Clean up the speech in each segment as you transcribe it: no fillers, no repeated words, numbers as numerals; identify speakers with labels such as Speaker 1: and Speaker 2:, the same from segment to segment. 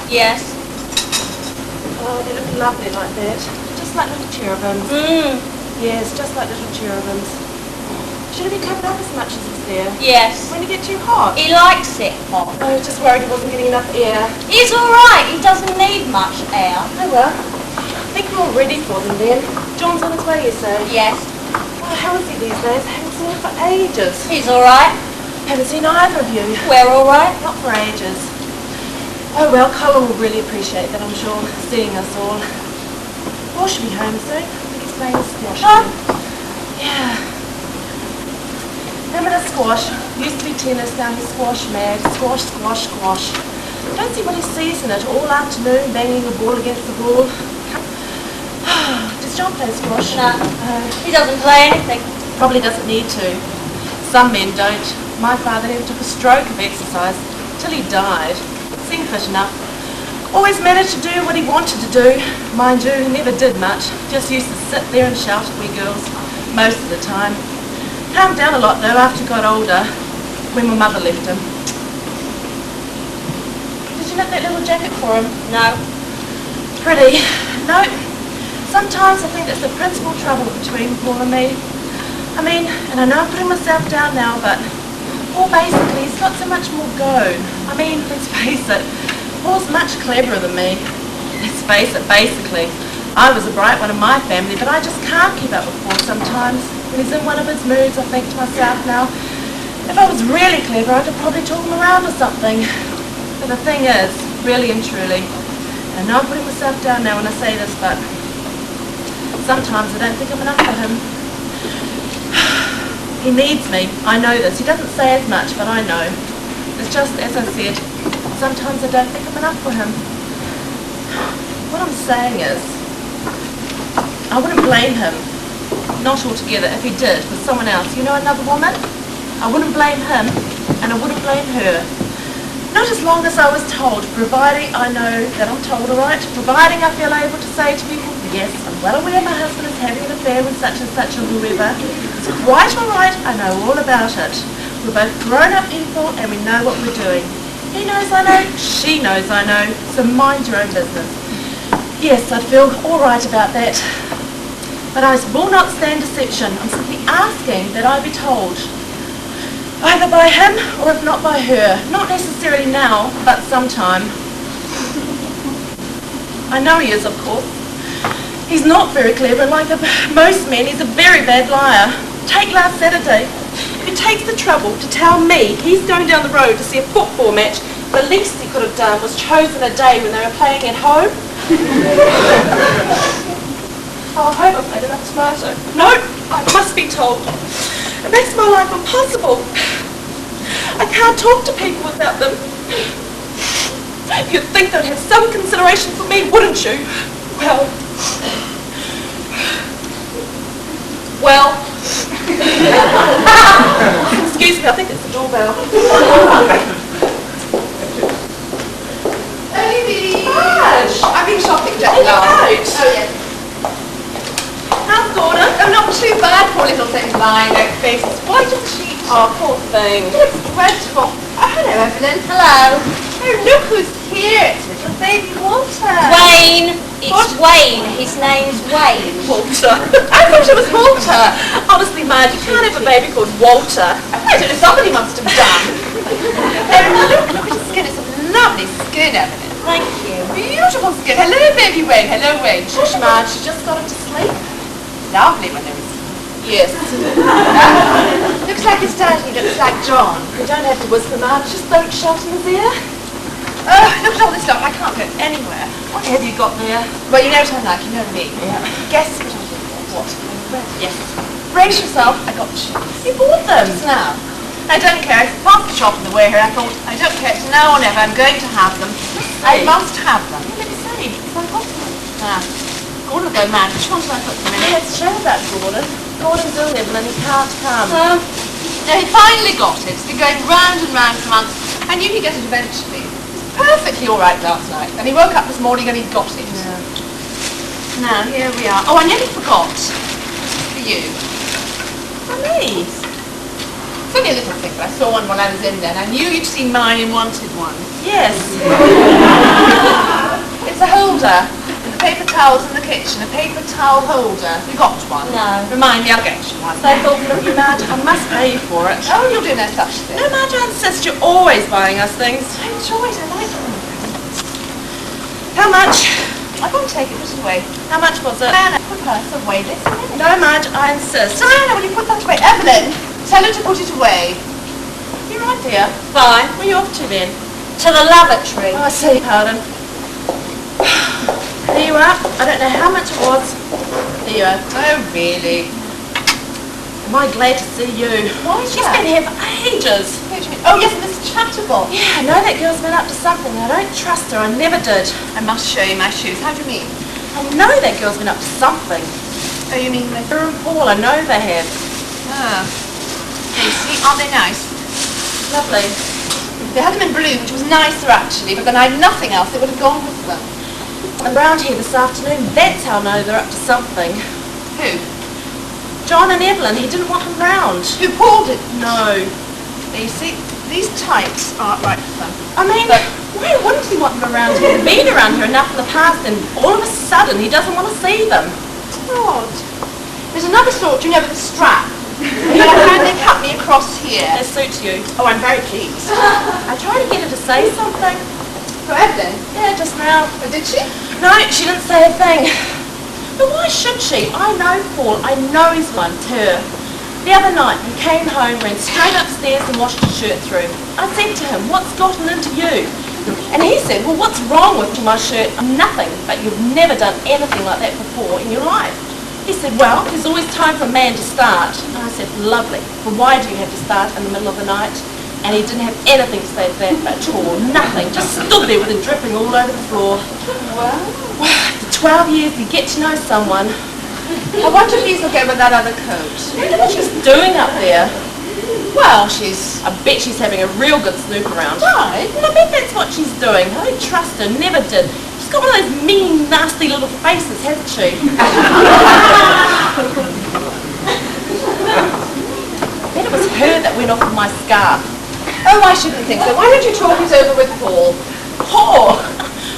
Speaker 1: Yes.
Speaker 2: Oh, they look lovely like that. Just like little cherubims. Yes, just like little cherubims. Should it be covered up as much as it's there?
Speaker 1: Yes.
Speaker 2: When you get too hot?
Speaker 1: He likes it hot.
Speaker 2: I was just worried he wasn't getting enough air.
Speaker 1: He's alright, he doesn't need much air.
Speaker 2: Oh well. I think we're all ready for them then. John's on his way, you say?
Speaker 1: Yes.
Speaker 2: Oh, how is he these days? I haven't seen him for ages.
Speaker 1: He's alright.
Speaker 2: Haven't seen either of you.
Speaker 1: We're alright.
Speaker 2: Not for ages. Oh well, Colin will really appreciate that, I'm sure, seeing us all. Paul should be home soon. I think he's playing squash.
Speaker 1: Huh?
Speaker 2: Yeah. Him and his squash. Used to be tennis, now he's squash mad. Squash, squash, squash. Don't see what he sees in it all afternoon, banging the ball against the wall. Does John play squash?
Speaker 1: No. He doesn't play anything.
Speaker 2: Probably doesn't need to. Some men don't. My father never took a stroke of exercise till he died. Seemed fit enough. Always managed to do what he wanted to do. Mind you, he never did much. Just used to sit there and shout at we girls most of the time. Calmed down a lot though after he got older, when my mother left him. Did you knit that little jacket for him?
Speaker 1: No.
Speaker 2: Pretty. No. Sometimes I think that's the principal trouble between Paul and me. I mean, and I know I'm putting myself down now, but Paul basically, he's got so much more go. I mean, let's face it, Paul's much cleverer than me. Let's face it, basically. I was a bright one in my family, but I just can't keep up with Paul sometimes. When he's in one of his moods, I think to myself now, if I was really clever, I could probably talk him around or something. But the thing is, really and truly, and I know I'm putting myself down now when I say this, but sometimes I don't think I'm enough for him. He needs me, I know this. He doesn't say as much, but I know. It's just, as I said, sometimes I don't think I'm enough for him. What I'm saying is, I wouldn't blame him, not altogether, if he did with someone else. You know, another woman? I wouldn't blame him, and I wouldn't blame her. Not as long as I was told, providing I know that I'm told, all right? Providing I feel able to say to people, yes, I'm well aware my husband is having an affair with such and such or whoever. It's quite all right, I know all about it. We're both grown-up people and we know what we're doing. He knows I know, she knows I know, so mind your own business. Yes, I'd feel all right about that. But I will not stand deception. I'm simply asking that I be told. Either by him, or if not by her. Not necessarily now, but sometime. I know he is, of course. He's not very clever, and like most men, he's a very bad liar. Take last Saturday. If he takes the trouble to tell me he's going down the road to see a football match, the least he could have done was chosen a day when they were playing at home. Oh, I hope I've made enough tomato. No, I must be told. It makes my life impossible. I can't talk to people without them. You'd think they'd have some consideration for me, wouldn't you? Well. Excuse me, I think it's the doorbell. Marge!
Speaker 3: I've been shopping just
Speaker 2: Are you
Speaker 3: now.
Speaker 2: out?
Speaker 3: Oh, yes.
Speaker 2: How's Gordon?
Speaker 3: Oh, not too bad, poor little thing lying there, faces white as a sheet.
Speaker 2: Oh, poor thing.
Speaker 3: It's dreadful. Oh, hello, Evelyn.
Speaker 1: Hello.
Speaker 3: Oh, look who's here. It's little baby Walter.
Speaker 1: Wayne. It's
Speaker 3: What?
Speaker 1: Wayne. His name's Wayne.
Speaker 2: Walter. I thought it was Walter. Honestly, Marge, you can't have a baby called Walter. I don't know, somebody must have done.
Speaker 3: Oh, look at his skin. It's a lovely skin, Evelyn.
Speaker 1: Thank you.
Speaker 3: Beautiful skin. Hello, baby Wayne. Hello, Wayne.
Speaker 2: Shush, Marge, she just got him to sleep.
Speaker 3: Lovely when there is.
Speaker 2: Yes.
Speaker 3: Looks like his daddy. Looks like John.
Speaker 2: You don't have to whisper, Marge, just don't shout in his ear.
Speaker 3: Oh, look at all this stuff. I can't go anywhere.
Speaker 2: What have you got there?
Speaker 3: Well, you know what I like. You know me.
Speaker 2: Yeah.
Speaker 3: Guess what I did.
Speaker 2: What?
Speaker 3: Yes. Brace yourself. I got shoes.
Speaker 2: You bought them.
Speaker 3: Just now. I don't care. It's past the shop on the way here. I thought, I don't care. It's now or never. I'm going to have them. I must have them.
Speaker 2: Let me see. So I got them.
Speaker 3: Ah. Gordon will go mad. Which ones do I put them in?
Speaker 2: Let's show about Gordon. Gordon's ill, Evelyn. He can't come.
Speaker 3: No, he finally got it. It's been going round and round for months. I knew he'd get it eventually. He was perfectly all right last night. And he woke up this morning and he got it.
Speaker 2: Yeah.
Speaker 3: Now, here we are. Oh, I nearly forgot. This is for you.
Speaker 2: For me?
Speaker 3: It's only a little thing, but I saw one while I was in there, and I knew you'd seen mine and wanted one.
Speaker 2: Yes.
Speaker 3: It's a holder. With the paper towels in the kitchen. A paper towel holder. You got one?
Speaker 1: No.
Speaker 3: Remind me, I'll get you one.
Speaker 2: So thoughtful of you, Marge. I must pay you for it.
Speaker 3: Oh, you'll do no such thing.
Speaker 2: No, Marge, I insist. You're always buying us things.
Speaker 3: I enjoy it. I like it.
Speaker 2: How much?
Speaker 3: I'm going to take it this away.
Speaker 2: How much was it?
Speaker 3: Diana, put her away this minute.
Speaker 2: No, Marge, I insist.
Speaker 3: Diana, will you put that away? Evelyn, tell her to put it away.
Speaker 2: You're right, dear.
Speaker 1: Fine.
Speaker 2: Where are you off to then?
Speaker 1: To the lavatory.
Speaker 2: Oh, I see, pardon. There you are. I don't know how much it was. There you are.
Speaker 3: Oh, really?
Speaker 2: Am I glad to see you?
Speaker 3: Why is
Speaker 2: She's
Speaker 3: that?
Speaker 2: been here for ages.
Speaker 3: Oh, yes, and this Chatterbox.
Speaker 2: Yeah, I know that girl's been up to something. I don't trust her. I never did.
Speaker 3: I must show you my shoes. How do you mean?
Speaker 2: I know that girl's been up to something.
Speaker 3: Oh, you mean
Speaker 2: Her and Paul, I know they have.
Speaker 3: Ah. They see, aren't they nice?
Speaker 2: Lovely.
Speaker 3: They had them in blue, which was nicer actually, but then I had nothing else that would have gone with them.
Speaker 2: I'm round here this afternoon. That's how I know they're up to something.
Speaker 3: Who?
Speaker 2: John and Evelyn, he didn't want them round.
Speaker 3: Who pulled it?
Speaker 2: No.
Speaker 3: There you see, these types aren't right for them.
Speaker 2: I mean, why wouldn't he want them around here? They've been around here enough in the past and all of a sudden he doesn't want to see them.
Speaker 3: Odd. There's another sort, you know, with a strap. And they cut me across here.
Speaker 2: They suit you.
Speaker 3: Oh, I'm very pleased.
Speaker 2: I tried to get her to say something.
Speaker 3: For Evelyn?
Speaker 2: Yeah, just now.
Speaker 3: Oh, did she?
Speaker 2: No, she didn't say a thing. But why should she? I know Paul. I know he's one, her. The other night, he came home, went straight upstairs and washed his shirt through. I said to him, what's gotten into you? And he said, well, what's wrong with my shirt? Nothing, but you've never done anything like that before in your life. He said, well, there's always time for a man to start. And I said, lovely, but why do you have to start in the middle of the night? And he didn't have anything to say to that at all, nothing. Just stood there with it dripping all over the floor.
Speaker 3: Wow.
Speaker 2: For 12 years, you get to know someone.
Speaker 3: I wonder if he's okay with that other coat.
Speaker 2: I wonder what she's doing up there.
Speaker 3: Well, she's...
Speaker 2: I bet she's having a real good snoop around.
Speaker 3: Right.
Speaker 2: Well, I bet that's what she's doing. I don't trust her, never did. She's got one of those mean, nasty little faces, hasn't she? I bet it was her that went off with my scarf.
Speaker 3: Oh, I shouldn't think so. Why don't you talk it over with Paul?
Speaker 2: Paul!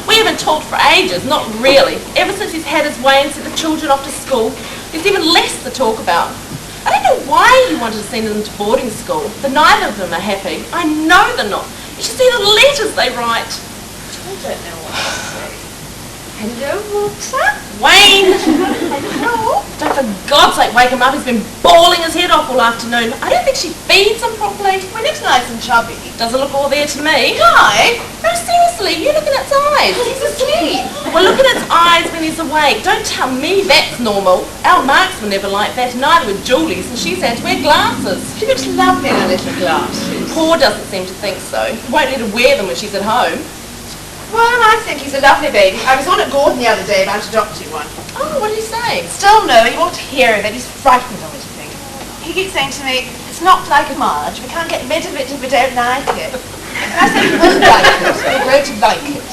Speaker 2: We haven't talked for ages, not really. Ever since he's had his way and sent the children off to school, there's even less to talk about. I don't know why he wanted to send them to boarding school, but neither of them are happy. I know they're not. You should see the letters they write.
Speaker 3: I don't know what to say. Hello, Walter?
Speaker 2: Wayne!
Speaker 3: Hello?
Speaker 2: Don't for God's sake wake him up. He's been bawling his head off all afternoon. I don't think she feeds him properly.
Speaker 3: Well, he looks nice and chubby.
Speaker 2: Doesn't look all there to me.
Speaker 3: Why?
Speaker 2: No, seriously, you look at its eyes.
Speaker 3: He's asleep.
Speaker 2: Well, look at its eyes when he's awake. Don't tell me that's normal. Our Marks were never like that, neither were Julie's, and she's had to wear glasses.
Speaker 3: She looks lovely in her little glasses.
Speaker 2: Paul doesn't seem to think so. He won't let her wear them when she's at home.
Speaker 3: Well, I think he's a lovely baby. I was on at Gordon the other day about adopting one.
Speaker 2: Oh, what did he say?
Speaker 3: Still no, he won't hear of it. He's frightened of it, I think. He keeps saying to me, it's not like Marge. We can't get rid of it if we don't like it. And I said, we will like it. We'll grow to like it.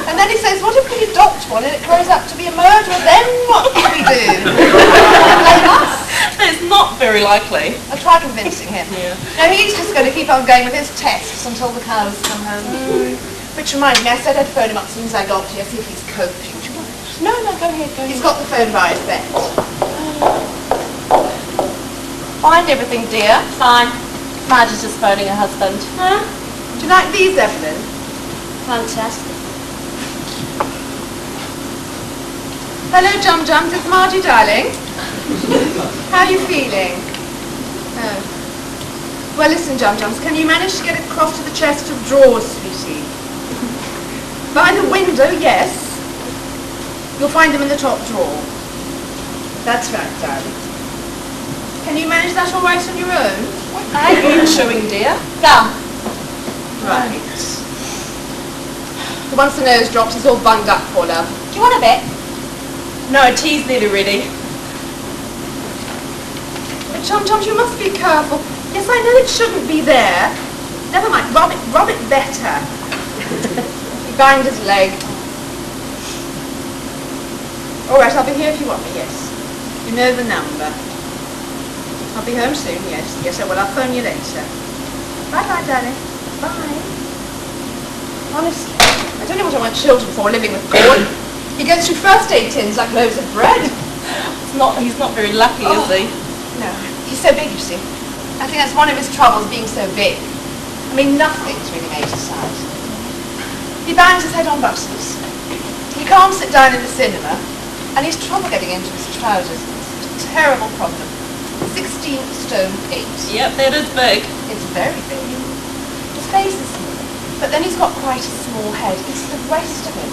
Speaker 3: And then he says, what if we adopt one and it grows up to be a murderer? Then what can we do? Blame us.
Speaker 2: That's not very likely.
Speaker 3: I'll try convincing him.
Speaker 2: Yeah.
Speaker 3: No, he's just going to keep on going with his tests until the cows come home. Which reminds me, I said I'd phone him up as soon as I got here, see if he's coping. Do you want?
Speaker 2: No, go ahead, go
Speaker 3: He's
Speaker 2: ahead.
Speaker 3: got the phone by his bed.
Speaker 2: Find everything, dear.
Speaker 1: Fine.
Speaker 2: Marge is just phoning her husband.
Speaker 1: Huh?
Speaker 3: Do you like these, Evelyn?
Speaker 1: Fantastic.
Speaker 3: Hello, Jum Jums, it's Margie, darling. How are you feeling? Oh. Well, listen, Jum Jums, can you manage to get across to the chest of drawers, sweetie? By the window, yes. You'll find them in the top drawer. That's right, darling. Can you manage that all right on your own?
Speaker 2: What are you chewing, dear?
Speaker 1: Gum.
Speaker 3: Right. Once the nose drops, it's all bunged up for love.
Speaker 1: Do you want a bit?
Speaker 2: No, tea's nearly ready.
Speaker 3: Chum Chums, you must be careful. Yes, I know it shouldn't be there. Never mind, rub it better. He banged his leg. All right, I'll be here if you want me, yes. You know the number. I'll be home soon, yes. Yes, I will. I'll phone you later. Bye-bye, darling. Bye. Honestly, I don't know what I want children for living with Gordon. He goes through first aid tins like loaves of bread.
Speaker 2: He's not very lucky, is he?
Speaker 3: No, he's so big, you see. I think that's one of his troubles, being so big. I mean, nothing's really made his size. He bangs his head on buttons. He can't sit down in the cinema, and he's trouble getting into his trousers. It's a terrible problem. 16 stone 8.
Speaker 2: Yep, that is big.
Speaker 3: It's very big. His face is small, but then he's got quite a small head. It's the rest of him.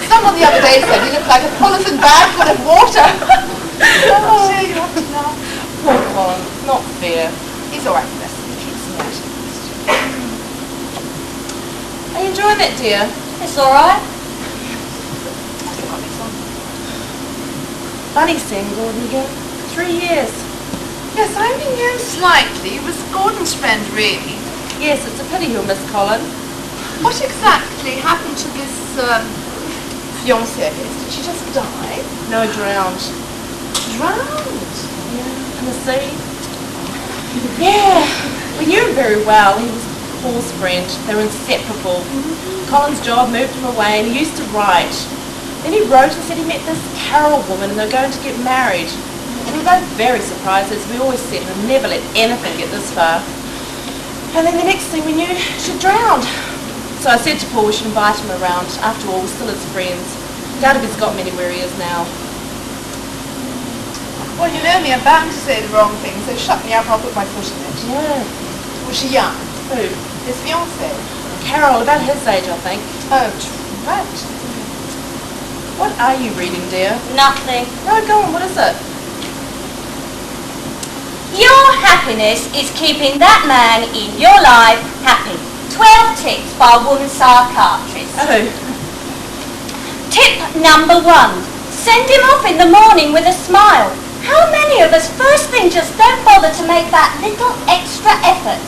Speaker 3: Someone the other day said he looked like a polythene bag full of water. Oh, you have to laugh.
Speaker 2: Poor Colin. Not fair.
Speaker 3: He's all right, bless him. He keeps me out.
Speaker 2: Are you enjoying that, dear?
Speaker 1: It's all right.
Speaker 3: I forgot this one.
Speaker 2: Funny seeing Gordon again. 3 years.
Speaker 3: Yes, I only knew slightly. It was Gordon's friend, really.
Speaker 2: Yes, it's a pity he'll miss Colin.
Speaker 3: What exactly happened to this fiancée of his? Did she just die?
Speaker 2: No, drowned.
Speaker 3: Drowned?
Speaker 2: Yeah, in the sea. Yeah, we knew him very well. He was Paul's friend. They were inseparable. Colin's job moved him away, and he used to write. Then he wrote and said he met this Carol woman and they're going to get married. And we were both very surprised, as we always said, we'd never let anything get this far. And then the next thing we knew, she'd drowned. So I said to Paul we should invite him around. After all, we're still his friends. Doubt if he's got many where he is now.
Speaker 3: Well, you know me, I'm bound to say the wrong thing, so shut me up, I'll put my foot in it.
Speaker 2: Yeah.
Speaker 3: Was she young?
Speaker 2: Who?
Speaker 3: His fiancée?
Speaker 2: Carol, about his age, I think.
Speaker 3: Oh, right.
Speaker 2: What are you reading, dear?
Speaker 1: Nothing.
Speaker 2: No, go on, what is it?
Speaker 1: Your happiness is keeping that man in your life happy. 12 tips by a woman psychiatrist.
Speaker 2: Oh.
Speaker 1: Tip number 1. Send him off in the morning with a smile. How many of us first thing just don't bother to make that little extra effort?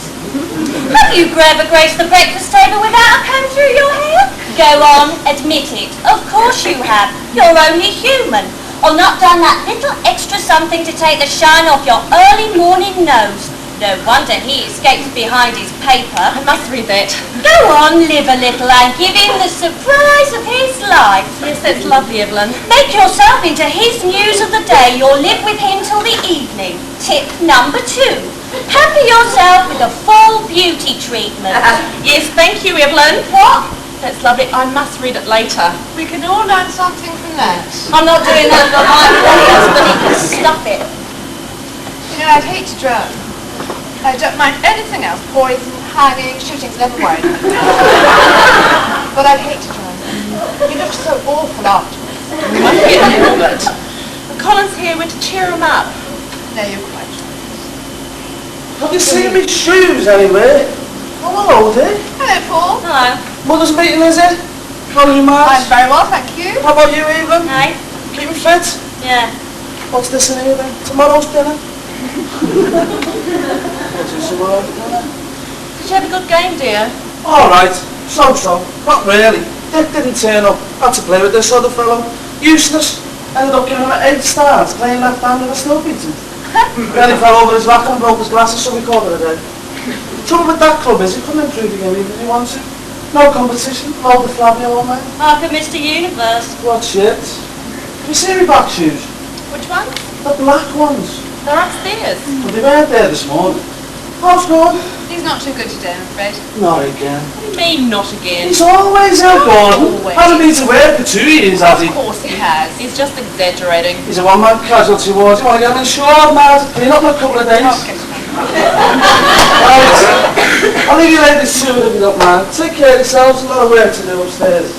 Speaker 1: Have you ever graced the breakfast table without a comb through your hair? Go on, admit it. Of course you have. You're only human. Or not done that little extra something to take the shine off your early morning nose. No wonder he escapes behind his paper.
Speaker 2: I must read that.
Speaker 1: Go on, live a little and give him the surprise of his life.
Speaker 2: Yes, that's lovely, Evelyn.
Speaker 1: Make yourself into his news of the day. You'll live with him till the evening. Tip number 2. Pamper yourself with a full beauty treatment.
Speaker 2: Yes, thank you, Evelyn.
Speaker 1: What?
Speaker 2: That's lovely. I must read it later.
Speaker 3: We can all learn something from that.
Speaker 1: I'm not doing that for my bloody husband. He can stuff it.
Speaker 3: You know, I'd hate to drown. I don't mind anything else. Poison, hanging, shooting's never worried me. But I'd hate to drown. He looks so awful afterwards.
Speaker 2: We must get him a little bit. And Colin's here. We're to cheer him up.
Speaker 3: No, you're quite right.
Speaker 4: Have you seen me shoes anywhere? Oh, hello there.
Speaker 3: Hello, Paul.
Speaker 1: Hello.
Speaker 4: Mother's meeting, is it? How are you,
Speaker 3: I'm
Speaker 4: Marge?
Speaker 3: very well, thank you.
Speaker 4: How about you, Evelyn?
Speaker 1: Hey?
Speaker 4: Keeping fit?
Speaker 1: Yeah.
Speaker 4: What's this in here then? Tomorrow's dinner? What's this tomorrow's dinner?
Speaker 2: Did you have a good game, dear?
Speaker 4: Alright, so. Not really. Dick didn't turn up. Had to play with this other fellow. Useless. Ended up giving him 8 stars, playing left hand and a still beating. Then he fell over his back and broke his glasses, so we called it a day. The trouble with that club is he couldn't improve the game even if he wanted to. No competition, all the flabby old man.
Speaker 1: Like a Mr. Universe.
Speaker 4: What shit? Have you seen me back shoes?
Speaker 2: Which one?
Speaker 4: The black ones.
Speaker 2: They're upstairs.
Speaker 4: Well, they weren't there this morning. How's Gordon?
Speaker 3: He's not too good today, I'm afraid.
Speaker 4: Not again.
Speaker 2: What do you mean, not again?
Speaker 4: He's always out, Gordon.
Speaker 2: Always.
Speaker 4: Hasn't been to work for 2 years, has he?
Speaker 3: Of course he has.
Speaker 2: He's just exaggerating.
Speaker 4: He's a one-man casualty ward. You want to get him insured, man? Clean up in a couple of days.
Speaker 3: Okay.
Speaker 4: Right. I'll leave you ladies to it if you don't mind. Take care of yourselves. A lot of work to do upstairs.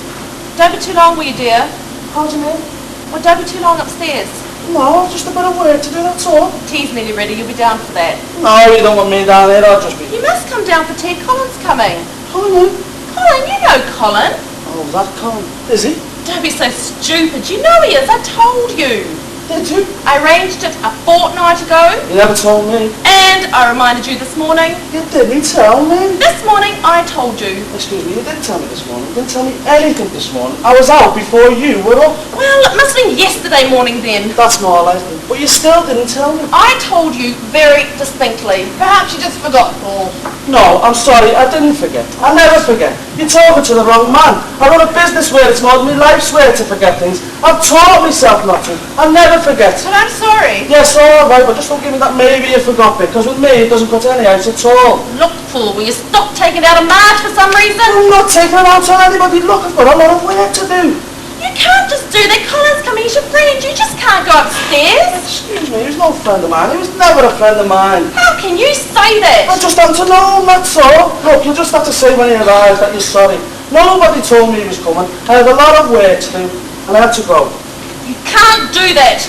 Speaker 2: Don't be too long, will you, dear?
Speaker 4: How do you mean?
Speaker 2: Well, don't be too long upstairs.
Speaker 4: No, just a bit of work to do, that's all.
Speaker 2: Tea's nearly ready. You'll be down for that.
Speaker 4: No, you don't want me down there. I'll just be...
Speaker 2: You must come down for tea. Colin's coming.
Speaker 4: Colin?
Speaker 2: Colin, you know Colin.
Speaker 4: Oh, that Colin. Is he?
Speaker 2: Don't be so stupid. You know he is. I told you.
Speaker 4: Did you?
Speaker 2: I arranged it a fortnight ago,
Speaker 4: You never told me.
Speaker 2: and I reminded you this morning.
Speaker 4: You didn't tell me.
Speaker 2: This morning, I told you.
Speaker 4: Excuse me, you didn't tell me this morning. You didn't tell me anything this morning. I was out before you were up.
Speaker 2: Well, it must have been yesterday morning then.
Speaker 4: That's more likely. But you still didn't tell me.
Speaker 2: I told you very distinctly.
Speaker 3: Perhaps you just forgot, Paul.
Speaker 4: No, I'm sorry, I didn't forget. I'll never forget. You're talking to the wrong man. I run a business where it's more than my life's work to forget things. I've taught myself not to. I'll never forget.
Speaker 3: Well, I'm sorry.
Speaker 4: Yes, all right, but just don't give me that maybe you forgot bit, because with me it doesn't cut any out at all.
Speaker 2: Look, fool, will you stop taking it out of Marge for some reason?
Speaker 4: I'm not taking it out on anybody. Look, I've got a lot of work to do.
Speaker 2: You can't just do that. Colin's coming, he's your friend. You just can't go upstairs.
Speaker 4: Excuse me, he was no friend of mine. He was never a friend of mine.
Speaker 2: How can you say that?
Speaker 4: I just want to know him, that's all. Look, you just have to say when he arrives that you're sorry. Nobody told me he was coming. I had a lot of work to do, and I had to go.
Speaker 2: You can't do that.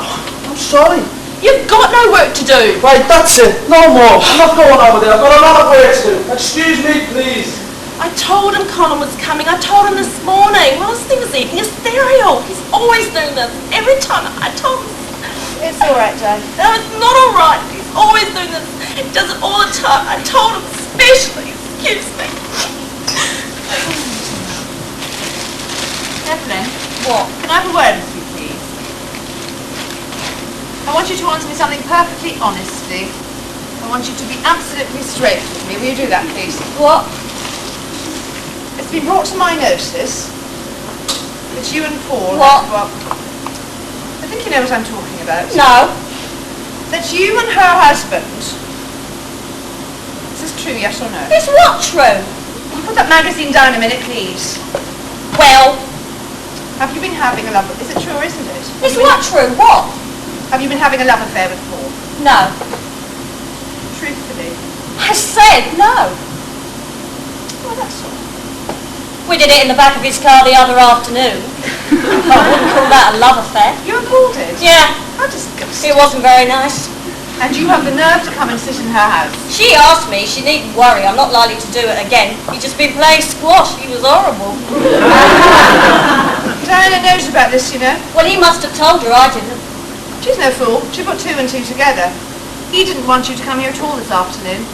Speaker 4: I'm sorry.
Speaker 2: You've got no work to do.
Speaker 4: Right, that's it. No more. I'm not going over there. I've got a lot of work to do. Excuse me, please.
Speaker 2: I told him Colin was coming. I told him this morning whilst he was eating a cereal. He's always doing this. Every time I told him.
Speaker 3: It's all right, Jane.
Speaker 2: No, it's not all right. He's always doing this. He does it all the time. I told him especially. Excuse me.
Speaker 3: Evelyn,
Speaker 2: What?
Speaker 3: can I have a word with you, please? I want you to answer me something perfectly honestly. I want you to be absolutely straight with me. Will you do that, please?
Speaker 2: What?
Speaker 3: It's been brought to my notice that you and Paul...
Speaker 2: What?
Speaker 3: Well, I think you know what I'm talking about.
Speaker 2: No.
Speaker 3: That you and her husband... Is this true, yes or no?
Speaker 2: Is what true?
Speaker 3: Put that magazine down a minute, please.
Speaker 2: Well,
Speaker 3: Have you been having a love... Is it true or isn't it?
Speaker 2: is what true? What?
Speaker 3: Have you been having a love affair with Paul?
Speaker 2: No.
Speaker 3: Truthfully.
Speaker 2: I said no.
Speaker 3: Oh, that's all.
Speaker 2: We did it in the back of his car the other afternoon. I wouldn't call that a love affair.
Speaker 3: You and Paul did?
Speaker 2: Yeah,
Speaker 3: How disgusting.
Speaker 2: it wasn't very nice.
Speaker 3: And you have the nerve to come and sit in her house.
Speaker 2: She asked me, she needn't worry, I'm not likely to do it again. He'd just been playing squash, he was horrible.
Speaker 3: Diana knows about this, you know.
Speaker 2: Well, he must have told her, I didn't.
Speaker 3: She's no fool. She put two and two together. He didn't want you to come here at all this afternoon.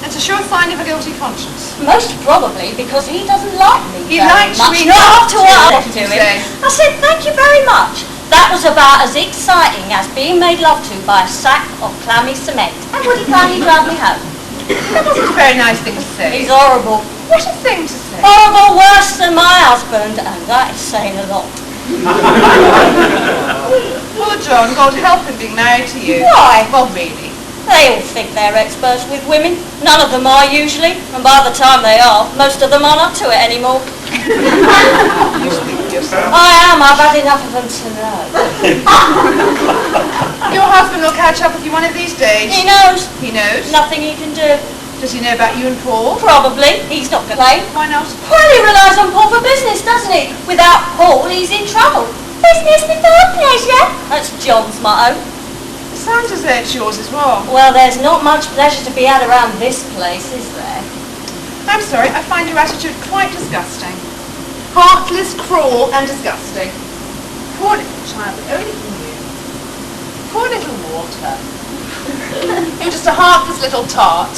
Speaker 3: It's a sure sign of a guilty conscience.
Speaker 2: Most probably because he doesn't like me
Speaker 3: He
Speaker 2: very
Speaker 3: likes
Speaker 2: much.
Speaker 3: me
Speaker 2: Not
Speaker 3: not
Speaker 2: after
Speaker 3: to.
Speaker 2: what I
Speaker 3: What
Speaker 2: did
Speaker 3: did
Speaker 2: to
Speaker 3: you
Speaker 2: him.
Speaker 3: say?
Speaker 2: I said, thank you very much. That was about as exciting as being made love to by a sack of clammy cement. And would he kindly drive me home?
Speaker 3: That wasn't a very nice thing to say.
Speaker 2: He's horrible.
Speaker 3: What a thing to say.
Speaker 2: Horrible, worse than my husband, and that is saying a lot.
Speaker 3: Poor John, God help him being married to you.
Speaker 2: Why?
Speaker 3: Well, really.
Speaker 2: They all think they're experts with women. None of them are usually, and by the time they are, most of them aren't up to it anymore.
Speaker 3: You speak for yourself.
Speaker 2: I am, I've had enough of them to know.
Speaker 3: Your husband will catch up with you one of these days.
Speaker 2: He knows.
Speaker 3: He knows.
Speaker 2: Nothing he can do.
Speaker 3: Does he know about you and Paul?
Speaker 2: Probably. He's not going to play.
Speaker 3: Why not?
Speaker 2: Well, he relies on Paul for business, doesn't he? Without Paul, he's in trouble. Business without pleasure. That's John's motto.
Speaker 3: It sounds as though it's yours as well.
Speaker 2: Well, there's not much pleasure to be had around this place, is there?
Speaker 3: I'm sorry, I find your attitude quite disgusting. Heartless, cruel, and disgusting. Poor little child, if only you knew. Poor little Walter. You're just a heartless little tart.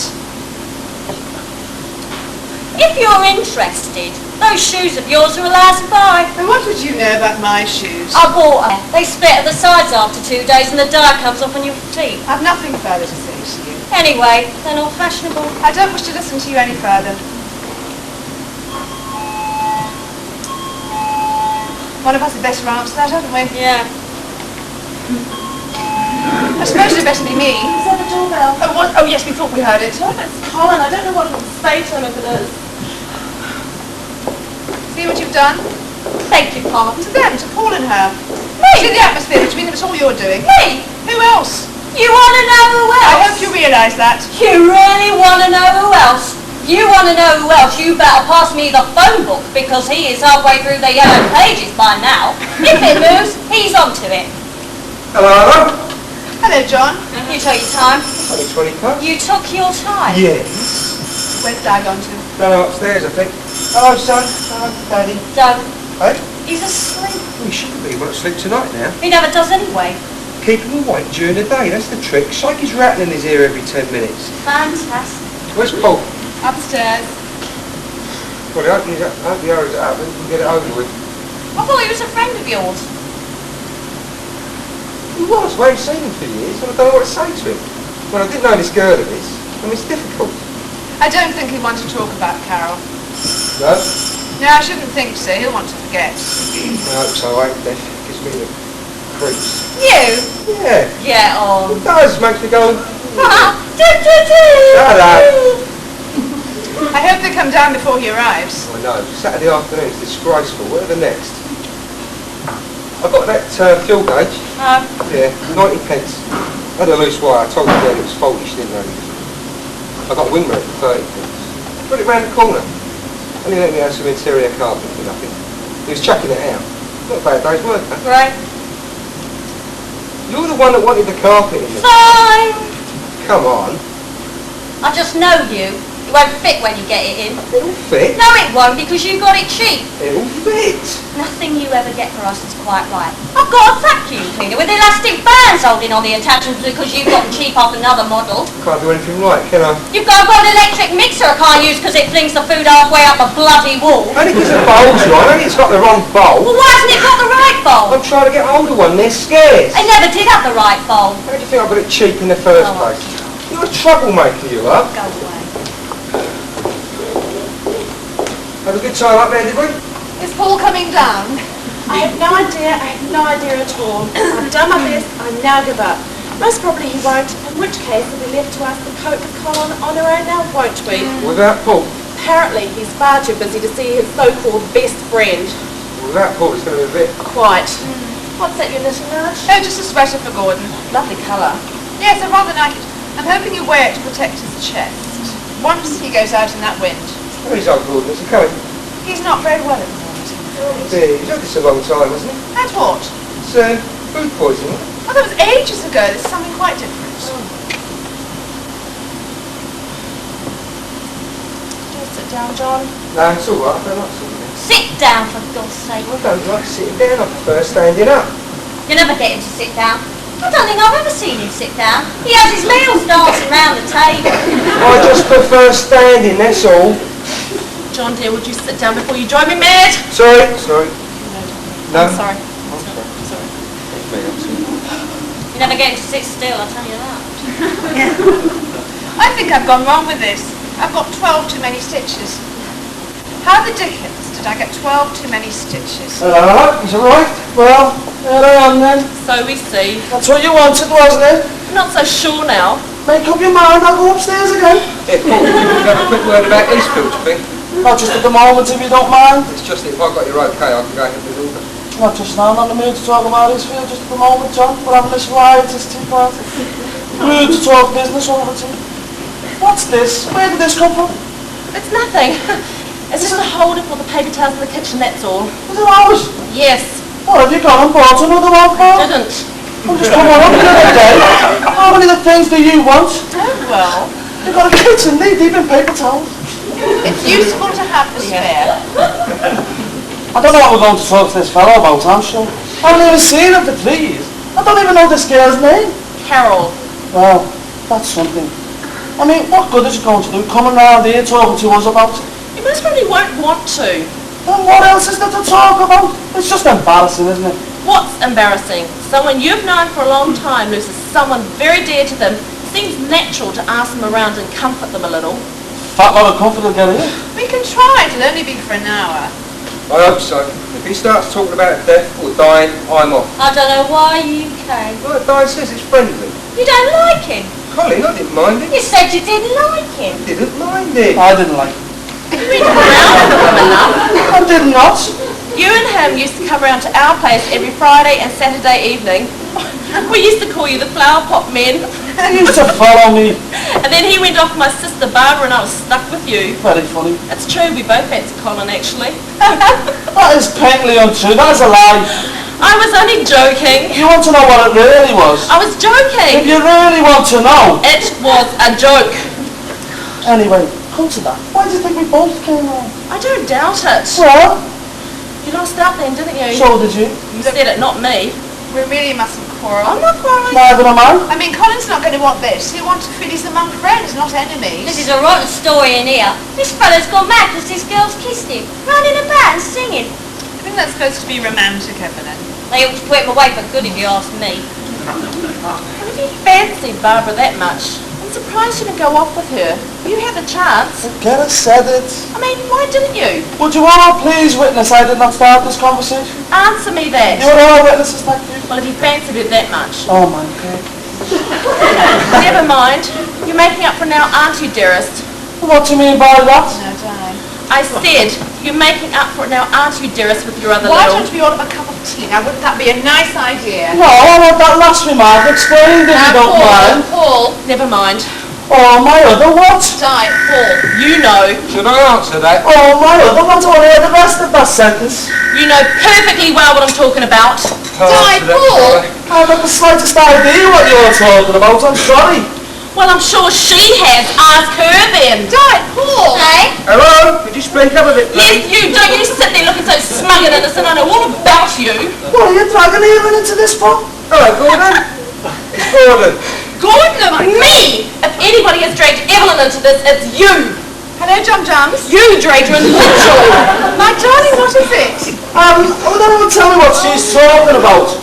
Speaker 2: If you're interested, those shoes of yours are a last buy.
Speaker 3: And what would you know about my shoes?
Speaker 2: I bought them. They split at the sides after 2 days and the dye comes off on your feet.
Speaker 3: I've nothing further to say to you.
Speaker 2: Anyway, they're not fashionable.
Speaker 3: I don't wish to listen to you any further. One of us had better answer that, haven't we?
Speaker 2: Yeah.
Speaker 3: I suppose it'd better be me.
Speaker 2: Is that the doorbell?
Speaker 3: Oh, what? Oh yes, we thought we heard it.
Speaker 2: Oh, it's Colin. I don't know what to say to him if it is.
Speaker 3: See what you've done?
Speaker 2: Thank you, Colin.
Speaker 3: To them, to Paul and her. See
Speaker 2: Me?
Speaker 3: the atmosphere between them, it's all you're doing.
Speaker 2: Me?
Speaker 3: Who else?
Speaker 2: You want to know who else?
Speaker 3: I hope you realise that.
Speaker 2: You really want to know who else? You want to know who else? You better pass me the phone book because he is halfway through the yellow pages by now. If it moves, he's onto it.
Speaker 5: Hello, hello.
Speaker 3: Hello, John.
Speaker 2: You took your time.
Speaker 5: Only 20 cups.
Speaker 2: You took your time.
Speaker 5: Yes.
Speaker 3: Where's Dad gone to?
Speaker 5: Going upstairs, I think. Hello, son. Hello, Daddy.
Speaker 2: Don't.
Speaker 5: Hey?
Speaker 2: He's asleep.
Speaker 5: Well, he shouldn't be. He won't sleep tonight now.
Speaker 2: He never does anyway.
Speaker 5: Keep him awake during the day. That's the trick. It's like he's rattling in his ear every 10 minutes.
Speaker 2: Fantastic.
Speaker 5: Where's Paul?
Speaker 3: Upstairs.
Speaker 5: Well, I hope he hurries it up and we can get it over with.
Speaker 2: I thought he was a friend of yours.
Speaker 5: He was. We ain't seen him for years and I don't know what to say to him. Well, I didn't know this girl of his. I mean, it's difficult.
Speaker 3: I don't think he'll want to talk about Carol.
Speaker 5: No?
Speaker 3: No, I shouldn't think so. He'll want to forget.
Speaker 5: I hope so, ain't it? Gives me the creeps.
Speaker 3: You?
Speaker 5: Yeah.
Speaker 1: Get on.
Speaker 5: It does. Makes me go...
Speaker 1: Do-do-do.
Speaker 5: Shut up.
Speaker 3: I hope they come down before he arrives.
Speaker 5: I know. Saturday afternoon's disgraceful. Whatever next. I got that fuel gauge. Yeah, 90 pence. I had a loose wire. I told you then it was faulty, didn't I? I got a wing mirror for 30 pence. Put it round the corner. Only let me have some interior carpet for nothing. He was chucking it out. Not a bad day's work, huh?
Speaker 1: Right.
Speaker 5: You're the one that wanted the carpet in there.
Speaker 1: Fine.
Speaker 5: Come on.
Speaker 1: I just know you. It won't fit when you get it in.
Speaker 5: It'll fit.
Speaker 1: No, it won't, because you got it cheap.
Speaker 5: It'll fit.
Speaker 1: Nothing you ever get for us is quite right. I've got a vacuum cleaner with elastic bands holding on the attachments because you've got cheap off another model.
Speaker 5: Can't do anything right, can I?
Speaker 1: You've got an electric mixer I can't use because it flings the food halfway up a bloody wall.
Speaker 5: Only because the bowl's wrong. Only it's got the wrong bowl.
Speaker 1: Well, why hasn't it got the right bowl?
Speaker 5: I'm trying to get hold of one. They're scarce.
Speaker 1: I never did have the right bowl.
Speaker 5: How do you think I got it cheap in the first
Speaker 1: Oh,
Speaker 5: place? You're a troublemaker, you are.
Speaker 1: Go away.
Speaker 5: Had a good time up there, did we?
Speaker 3: Is Paul coming down?
Speaker 2: I have no idea. I have no idea at all. I've done my best. I now give up. Most probably he won't, in which case we'll be left to ask the coat of Colin on our own now, won't we?
Speaker 5: Without Paul?
Speaker 2: Apparently he's far too busy to see his so-called best friend.
Speaker 5: Without Paul, it's going to be a bit...
Speaker 2: Quite. What's that you're knitting, Marge?
Speaker 3: Oh, just a sweater for Gordon.
Speaker 2: Lovely colour.
Speaker 3: Yes, I rather like it. I'm hoping he'll wear it to protect his chest. Once he goes out in that wind.
Speaker 5: Oh, he's old Gordon. Is he coming?
Speaker 3: He's not very well at the moment.
Speaker 5: Yeah, he's had this a long time, hasn't he?
Speaker 3: And what?
Speaker 5: It's food poisoning.
Speaker 3: Oh, that was ages ago. This is something quite different.
Speaker 2: Just sit down, John.
Speaker 5: No, it's all right. I don't like sitting down.
Speaker 1: Sit down, for God's sake.
Speaker 5: I don't like sitting down. I prefer standing up.
Speaker 1: You never get him to sit down. I don't think I've ever seen him sit down. He has his meals dancing round the table.
Speaker 5: I just prefer standing, that's all.
Speaker 2: John dear, would you sit down before you drive me mad?
Speaker 5: Sorry. No?
Speaker 2: I'm sorry.
Speaker 5: I'm sorry.
Speaker 2: I'm sorry.
Speaker 5: It's me, I'm sorry.
Speaker 1: You never get him to sit still, I'll tell you that.
Speaker 3: I think I've gone wrong with this. I've got 12 too many stitches. How the dickens did I get 12 too many stitches?
Speaker 4: Hello, is it right? Well, here I am then.
Speaker 2: So we see.
Speaker 4: That's what you wanted, wasn't it?
Speaker 2: I'm not so sure now.
Speaker 4: Make up your mind, I'll go upstairs again.
Speaker 5: Yeah, Paul, you can have a quick word about Eastfield, do you think?
Speaker 4: Not just at the moment, if you don't mind.
Speaker 5: It's just that if I got your okay, I can go ahead with all that.
Speaker 4: Not just now, I'm not in the mood to talk about Eastfield just at the moment, John. We're having this riotous tea party. Rude to talk business over tea. What's this? Where did this come from?
Speaker 2: It's nothing. It's just a holder for the paper towels in the kitchen, that's all.
Speaker 4: Is it ours?
Speaker 2: Yes.
Speaker 4: What have you gone and bought another one for?
Speaker 2: Didn't.
Speaker 4: Oh, just come on up the other day. How many of the things do you want?
Speaker 3: Oh, well.
Speaker 4: You've got a kitchen knee deep in paper towels.
Speaker 3: It's useful to have the spare.
Speaker 4: I don't know what we're going to talk to this fellow about, I'm sure. I haven't even seen him for 3 years. I don't even know this girl's name.
Speaker 2: Carol.
Speaker 4: Well, that's something. I mean, what good is it going to do coming round here talking to us about it?
Speaker 2: You most probably won't want to.
Speaker 4: Then what else is there to talk about? It's just embarrassing, isn't it?
Speaker 2: What's embarrassing? Someone you've known for a long time loses someone very dear to them. Seems natural to ask them around and comfort them a little.
Speaker 4: Fat lot of comfort will get here.
Speaker 3: We can try. It'll only be for an hour.
Speaker 5: I hope so. If he starts talking about death or dying, I'm off.
Speaker 1: I don't know why you came.
Speaker 5: Well, Diane says it's friendly.
Speaker 1: You don't like him.
Speaker 5: Colin, I didn't mind it.
Speaker 1: You said you didn't like him.
Speaker 5: I didn't mind it.
Speaker 4: I didn't like it.
Speaker 2: You went around with him enough.
Speaker 4: I did not.
Speaker 2: You and him used to come around to our place every Friday and Saturday evening. We used to call you the flower pot men.
Speaker 4: He used to follow me.
Speaker 2: And then he went off with my sister Barbara and I was stuck with you.
Speaker 4: Very funny.
Speaker 2: It's true, we both fancy Colin actually.
Speaker 4: That is patently untrue. That is a lie.
Speaker 2: I was only joking.
Speaker 4: You want to know what it really was?
Speaker 2: I was
Speaker 4: If
Speaker 2: joking.
Speaker 4: you really want to know.
Speaker 2: It was a joke.
Speaker 4: Anyway, come to that. Why do you think we both came round?
Speaker 2: I don't doubt it.
Speaker 4: Well,
Speaker 2: You lost out then, didn't you?
Speaker 4: so did you.
Speaker 2: You said it, not me.
Speaker 3: We really mustn't quarrel.
Speaker 2: I'm not quarrelling.
Speaker 4: Neither am I.
Speaker 3: I mean, Colin's not going to want this. He'll want to feel he's among friends, not enemies.
Speaker 1: This is a rotten story in here. This fella's gone mad because his girls kissed him, running about and singing.
Speaker 3: I think that's supposed to be romantic, Evelyn.
Speaker 1: They ought to put him away for good if you ask me.
Speaker 2: What if you fancied Barbara that much? And surprised you didn't go off with her. You had the chance.
Speaker 4: Get us said it.
Speaker 2: I mean, why didn't you?
Speaker 4: Would you all please witness I did not start this conversation?
Speaker 2: Answer me that.
Speaker 4: You are all witnesses, thank you.
Speaker 2: Well, if you fancied it that much.
Speaker 4: Oh my God.
Speaker 2: Never mind. You're making up for now, aren't you, dearest?
Speaker 4: What do you mean by that?
Speaker 3: No, darling.
Speaker 2: I said, you're making up for it now, aren't you, dearest, with your other
Speaker 3: Why
Speaker 2: little...
Speaker 3: don't we order a cup of tea? Now, wouldn't that be a nice idea?
Speaker 4: No, I want that last remark explained if you don't mind.
Speaker 2: Paul, never mind.
Speaker 4: Oh, my other what?
Speaker 3: Di, Paul.
Speaker 2: You know.
Speaker 5: Should I answer that?
Speaker 4: Oh, my other what? I want to hear the rest of that sentence.
Speaker 2: You know perfectly well what I'm talking about.
Speaker 3: Di, Paul.
Speaker 4: I haven't the slightest idea what you're talking about, I'm sorry.
Speaker 2: Well, I'm sure she has. Ask her then.
Speaker 3: Di, Paul.
Speaker 1: Hey?
Speaker 5: Hello? Could you speak up a bit,
Speaker 2: Yes,
Speaker 5: please?
Speaker 2: you don't. You sit there looking so smug and innocent. I know all about you.
Speaker 4: What are you dragging even into this for?
Speaker 5: Hello, Gordon. It's Gordon.
Speaker 2: Gordon, me! If anybody has dragged Evelyn into this, it's you.
Speaker 3: Hello, Jum Jums.
Speaker 2: You dragged her into literally.
Speaker 3: My darling, what is it?
Speaker 4: Would anyone tell me what she's talking about?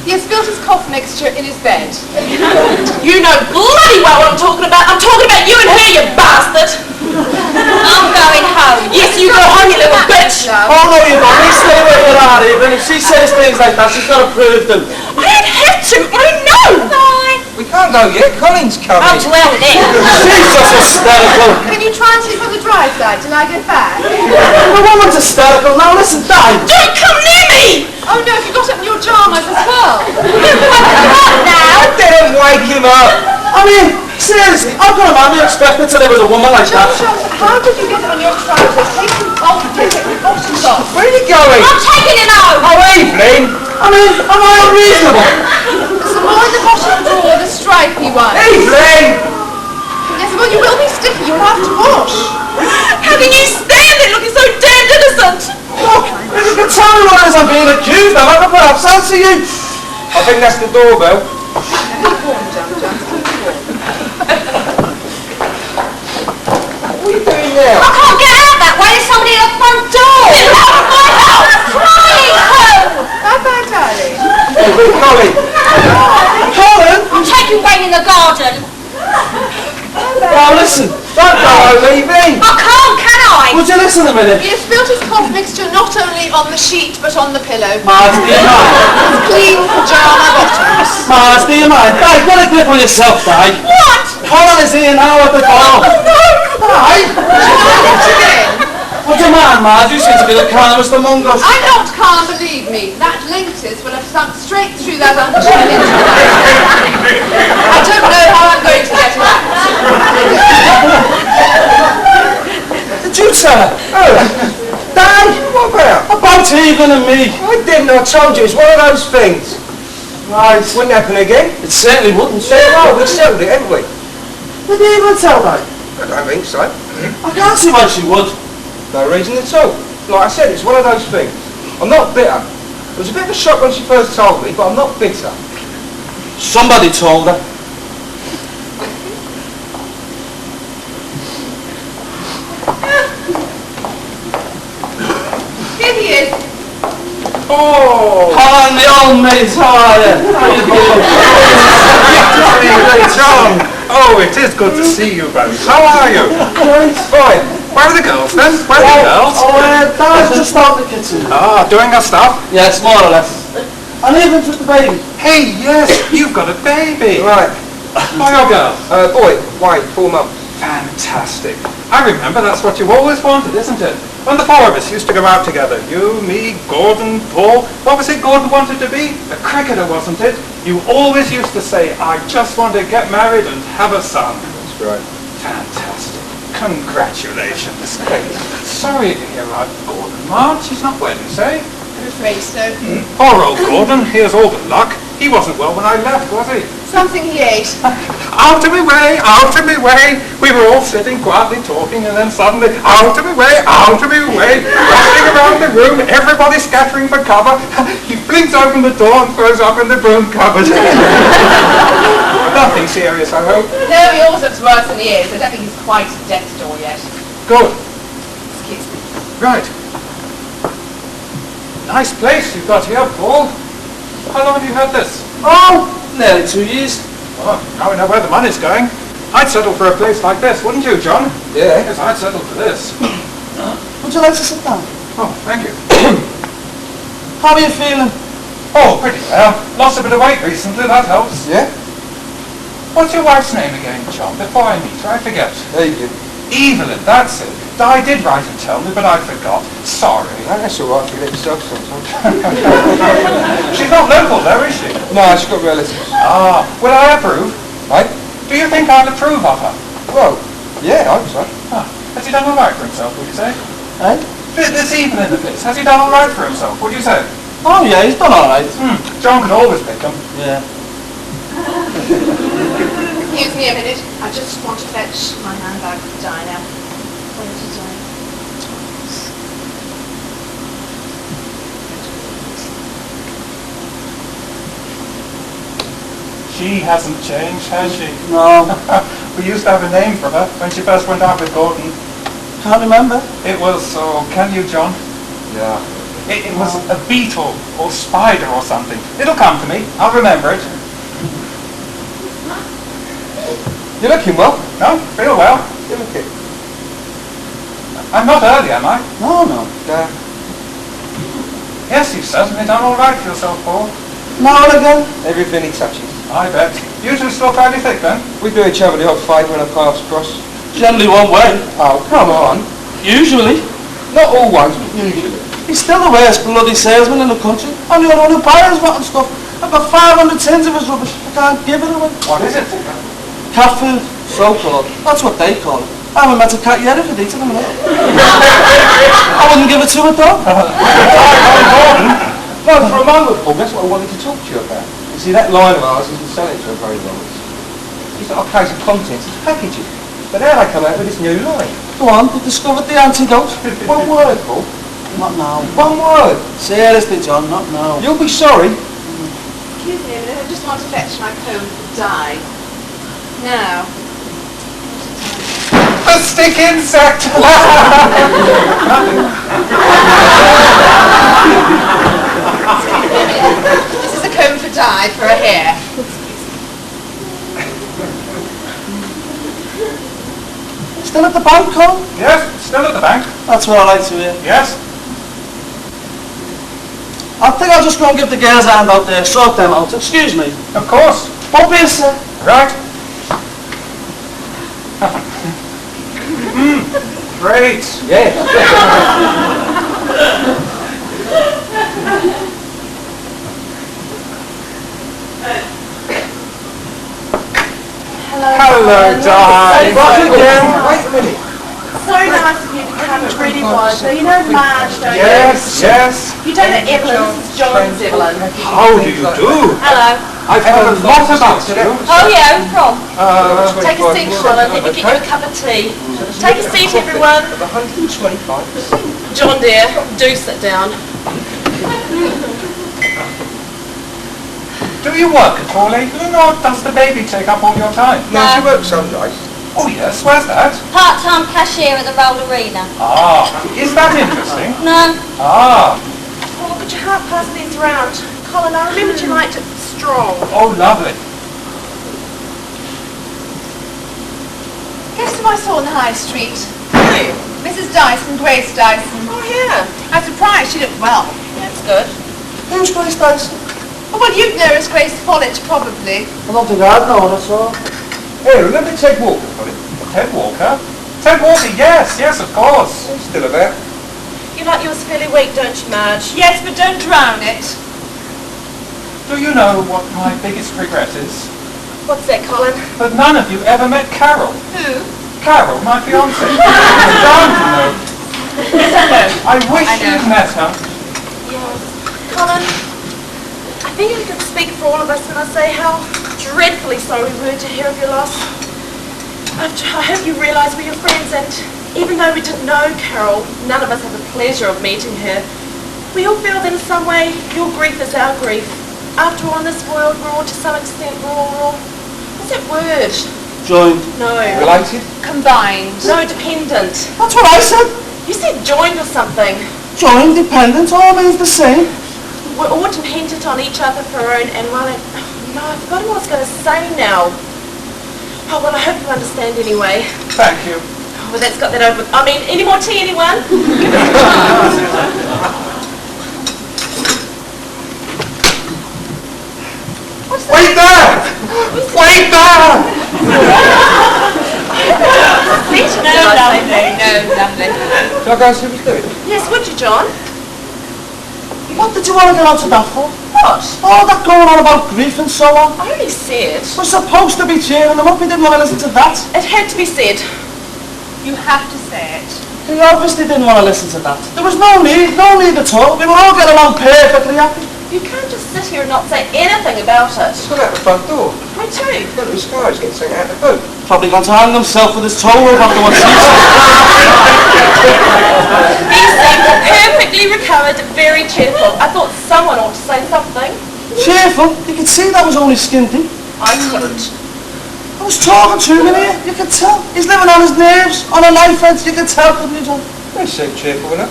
Speaker 3: He has spilled his cough mixture in his bed.
Speaker 2: You know bloody well what I'm talking about. I'm talking about you and her, you bastard.
Speaker 1: I'm going home.
Speaker 2: Yes, you go home, you little bitch.
Speaker 4: Oh no, you don't. You stay where you are, even if she says things like that, she's got to prove them.
Speaker 2: I don't have to. I know.
Speaker 5: We can't go yet. Colin's coming.
Speaker 2: Oh, well then.
Speaker 4: She's just hysterical.
Speaker 3: Can you try and sleep on the dry side till I get back?
Speaker 4: The woman's hysterical. Now listen, Di.
Speaker 2: Don't come near me.
Speaker 3: Oh no, if you got up in your pyjamas as well.
Speaker 5: I didn't wake him up.
Speaker 4: I mean, seriously, how can a man be expected to live with a woman like
Speaker 3: Jum
Speaker 4: that?
Speaker 3: Jums, how did you get it on your trousers? Take them off and take the bottoms off.
Speaker 5: Where are you going?
Speaker 1: I'm taking it home.
Speaker 5: Oh, Evelyn.
Speaker 4: I mean, am I unreasonable?
Speaker 3: Some more in the bottom drawer, the stripy one.
Speaker 5: Evelyn.
Speaker 3: Yes, well, you will be sticky. You'll have to wash.
Speaker 2: How can you stand there looking so damned innocent?
Speaker 4: Look, if you can tell me what it is I'm being accused of, I can perhaps answer you.
Speaker 5: I think that's the doorbell.
Speaker 3: Keep warm, Jum Jums. Keep warm.
Speaker 5: What are you doing now?
Speaker 1: I can't get out that way. There's somebody at the front door. Get out of my house. I'm trying home.
Speaker 3: Bye-bye, darling.
Speaker 5: Colin.
Speaker 4: Colin!
Speaker 1: I'm taking Wayne in the garden.
Speaker 4: Now listen, don't go home, Evie.
Speaker 1: I can't, can I?
Speaker 4: Would you listen a minute?
Speaker 3: He has spilled his cough mixture not only on the sheet but on the pillow.
Speaker 4: Mars, do you mind?
Speaker 3: Clean pyjama bottoms.
Speaker 4: Mars, do you mind? Di, get a grip on yourself, Di.
Speaker 2: What?
Speaker 4: Colin is here now at the door. Di!
Speaker 3: Should I lift it in?
Speaker 4: Would you mind, Mars? You seem to be the calmest among us.
Speaker 3: I'm not calm, believe me. That Lynxes will have sunk straight through that undershirt into the I don't know how I'm going to get it out.
Speaker 4: Did you tell her?
Speaker 5: Oh.
Speaker 4: Di!
Speaker 5: What about?
Speaker 4: About Evelyn and me.
Speaker 5: I didn't. I told you. It's one of those things.
Speaker 4: Right.
Speaker 5: Wouldn't happen again.
Speaker 4: It certainly wouldn't.
Speaker 5: No, we settled it, haven't we?
Speaker 4: Did Evelyn tell Di?
Speaker 5: I don't think so.
Speaker 4: I can't see why she would.
Speaker 5: No reason at all. Like I said, it's one of those things. I'm not bitter. It was a bit of a shock when she first told me, but I'm not bitter.
Speaker 4: Somebody told her.
Speaker 3: Here he is.
Speaker 5: Oh!
Speaker 4: Hi, the old mate, how are you? How you doing?
Speaker 6: John! Oh, it is good to see you both. How are you?
Speaker 5: Fine.
Speaker 6: Where are the girls then? Where are the girls?
Speaker 4: Di's just out the kitchen.
Speaker 6: Ah, doing her stuff?
Speaker 4: Yes, more or less. And Evelyn's with the baby.
Speaker 6: Hey, yes, you've got a baby.
Speaker 5: Right.
Speaker 6: Boy or girl?
Speaker 5: Boy, Wayne, 4 months.
Speaker 6: Fantastic. I remember that's what you always wanted, isn't it? When the four of us used to go out together, you, me, Gordon, Paul. What was it Gordon wanted to be? A cricketer, wasn't it? You always used to say, I just want to get married and have a son.
Speaker 5: That's right.
Speaker 6: Fantastic. Congratulations. Sorry to hear about Gordon, Marge. He's not wedding, say?
Speaker 3: I'm afraid so.
Speaker 6: Poor old Gordon. He has all the luck. He wasn't well when I left, was he?
Speaker 3: Something he ate.
Speaker 6: Out of my way, out of my way. We were all sitting quietly talking and then suddenly, out of my way, rushing around the room, everybody scattering for cover. He flings open the door and throws up in the broom cupboard. Nothing serious, I hope.
Speaker 3: No, he always looks worse than he is. I don't think he's quite at death's door yet.
Speaker 6: Good.
Speaker 3: Excuse me.
Speaker 6: Right. Nice place you've got here, Paul. How long have you had this?
Speaker 4: Oh, nearly 2 years.
Speaker 6: Oh, now we know where the money's going. I'd settle for a place like this, wouldn't you, John?
Speaker 5: Yeah.
Speaker 6: Yes, I'd settle for this.
Speaker 4: Would you like to sit down?
Speaker 6: Oh, thank you.
Speaker 4: How are you feeling?
Speaker 6: Oh, pretty well. Lost a bit of weight recently, that helps.
Speaker 5: Yeah?
Speaker 6: What's your wife's name again, John? Before I meet her, I forget.
Speaker 5: Evelyn.
Speaker 6: Evelyn, that's it. Di did write and tell me, but I forgot. Sorry.
Speaker 5: No, that's all right, forget yourself sometimes.
Speaker 6: She's not local, though, is she?
Speaker 5: No, she's got relatives.
Speaker 6: Ah, will I approve?
Speaker 5: Right?
Speaker 6: Do you think I'll approve of her?
Speaker 5: Well, yeah, I hope so.
Speaker 6: Ah, has he done all right for himself, would you say?
Speaker 4: Eh?
Speaker 6: This Evelyn of his, has he done all right for himself, would you say?
Speaker 4: Oh yeah, he's done alright.
Speaker 6: John could always pick him.
Speaker 4: Yeah.
Speaker 3: Excuse me a minute. I just want to fetch my handbag for Di now. Where is it, Di?
Speaker 6: She hasn't changed, has she?
Speaker 4: No,
Speaker 6: We used to have a name for her when she first went out with Gordon.
Speaker 4: can't remember.
Speaker 6: It was, can you, John?
Speaker 5: Yeah.
Speaker 6: It was a beetle or spider or something. It'll come to me. I'll remember it.
Speaker 5: You're looking well.
Speaker 6: No, real well.
Speaker 5: You're looking.
Speaker 6: I'm not early, am I?
Speaker 4: No, no.
Speaker 5: Yeah.
Speaker 6: Yes, you've certainly done all right for yourself, Paul.
Speaker 4: Now and again.
Speaker 5: Everything he touches.
Speaker 6: I bet. You two still fairly thick, then?
Speaker 5: We do each other the odd favour when our paths cross.
Speaker 4: Generally one way.
Speaker 5: Oh, come on.
Speaker 4: Usually.
Speaker 5: Not always, but usually.
Speaker 4: He's still the worst bloody salesman in the country. I'm the only one who buys rotten stuff. I've got 500 tins of his rubbish. I can't give it away.
Speaker 6: What is it?
Speaker 4: Cat food, so-called. That's what they call it. I haven't met a cat yet if it eats it. I wouldn't give it to a dog.
Speaker 5: No, for a moment, Paul, that's what I wanted to talk to you about. You see, that line of ours isn't selling for very long. It's not a case of contents, it's packaging. But now they come out with this new line.
Speaker 4: Go on, you've discovered the antidote.
Speaker 5: One word, Paul.
Speaker 4: Not now.
Speaker 5: One word.
Speaker 4: Seriously, John, not now.
Speaker 5: You'll be sorry.
Speaker 3: Excuse me a minute. I just want to fetch my comb for Di. Now.
Speaker 6: A stick insect!
Speaker 3: This is a comb for Di for her hair.
Speaker 4: Still at the bank, Colin?
Speaker 6: Yes, still at the bank.
Speaker 4: That's what I like to hear.
Speaker 6: Yes.
Speaker 4: I think I'll just go and give the girls a hand out there, sort them out. Excuse me.
Speaker 6: Of course.
Speaker 4: Won't be a sec.
Speaker 6: Right. Great.
Speaker 5: Yeah.
Speaker 6: Hello, Di.
Speaker 5: Right again. Wait a minute.
Speaker 2: So nice of you to come, it really was. So you know Marge, don't you?
Speaker 6: Yes, yes.
Speaker 2: You don't know Evelyn, this is John's Evelyn.
Speaker 6: How do you do?
Speaker 2: Hello.
Speaker 6: I've heard a lot about you.
Speaker 2: Oh yeah, who's from? Take a
Speaker 5: 25
Speaker 2: seat, Colin. Let me get you a cup of tea. Take a seat, everyone.
Speaker 5: Of 125%.
Speaker 2: John dear, do sit down.
Speaker 6: Do you work at all, Evelyn, or does the baby take up all your time?
Speaker 5: No, she works some days.
Speaker 6: Oh yes, where's that?
Speaker 1: Part-time cashier at the Roll Arena.
Speaker 6: Ah, is that interesting?
Speaker 1: No.
Speaker 6: Ah,
Speaker 2: Oh, could you help pass these round? Colin, I remembered you liked it strong.
Speaker 6: oh lovely.
Speaker 3: Guess who I saw on the high street?
Speaker 2: You?
Speaker 3: Mrs. Dyson, Grace Dyson.
Speaker 2: Oh yeah,
Speaker 3: I'm surprised she looked well.
Speaker 2: that's good.
Speaker 4: Who's Grace Dyson?
Speaker 3: Oh, well, you'd know as Grace Follett, probably.
Speaker 4: I don't think I'd know her, that's all.
Speaker 5: Hey, remember Ted Walker, Colin?
Speaker 6: Ted Walker? Ted Walker, yes, of course.
Speaker 5: He's still about.
Speaker 2: You like yours fairly weak, don't you, Marge?
Speaker 3: Yes, but don't drown it.
Speaker 6: Do you know what my biggest regret is?
Speaker 2: What's that, Colin?
Speaker 6: That none of you ever met Carol.
Speaker 3: Who?
Speaker 6: Carol, my fiancée. Down, you know. I wish
Speaker 3: I know.
Speaker 6: you'd met her.
Speaker 2: Yes. Colin, I think I can speak for all of us when I say how dreadfully sorry we were to hear of your loss. I hope you realise we're your friends, and even though we didn't know Carol, none of us had the pleasure of meeting her. We all feel that in some way your grief is our grief. After all, in this world, we're all to some extent, what's that word?
Speaker 4: Joined.
Speaker 2: No.
Speaker 5: Related?
Speaker 3: Combined.
Speaker 2: No, dependent.
Speaker 4: That's what I said.
Speaker 2: You said joined or something.
Speaker 4: Joined, dependent, all means the same.
Speaker 2: We're all dependent on each other for our own, and while no, I've forgotten what I was going to say now. Oh, well, I hope you understand anyway.
Speaker 6: Thank you.
Speaker 2: Well, that's got that over. I mean, any more tea, anyone?
Speaker 6: Wait there! Wait there!
Speaker 2: No, lovely.
Speaker 5: Shall I go and see what's doing?
Speaker 2: Yes, would you, John?
Speaker 4: What did you want to get out of that for?
Speaker 2: What?
Speaker 4: All that going on about grief and so on.
Speaker 2: I only said.
Speaker 4: We're supposed to be cheering them up. He didn't want to listen to that.
Speaker 2: It had to be said.
Speaker 3: You have to say it.
Speaker 4: He obviously didn't want to listen to that. There was no need at all. We were all getting along perfectly happy.
Speaker 2: You can't just sit here and not say anything about it.
Speaker 5: It's gone out the front door.
Speaker 2: Me too.
Speaker 5: Look at the skies getting something out of the boat.
Speaker 4: Probably going to hang himself with his toe rope after what he said.
Speaker 2: He seemed perfectly recovered, very cheerful. I thought someone ought to say something.
Speaker 4: Cheerful? You could see that was only skin deep.
Speaker 2: I couldn't.
Speaker 4: I was talking to him in here. You could tell. He's living on his nerves, on a knife edge. You could tell, couldn't you, John?
Speaker 5: They seem cheerful enough.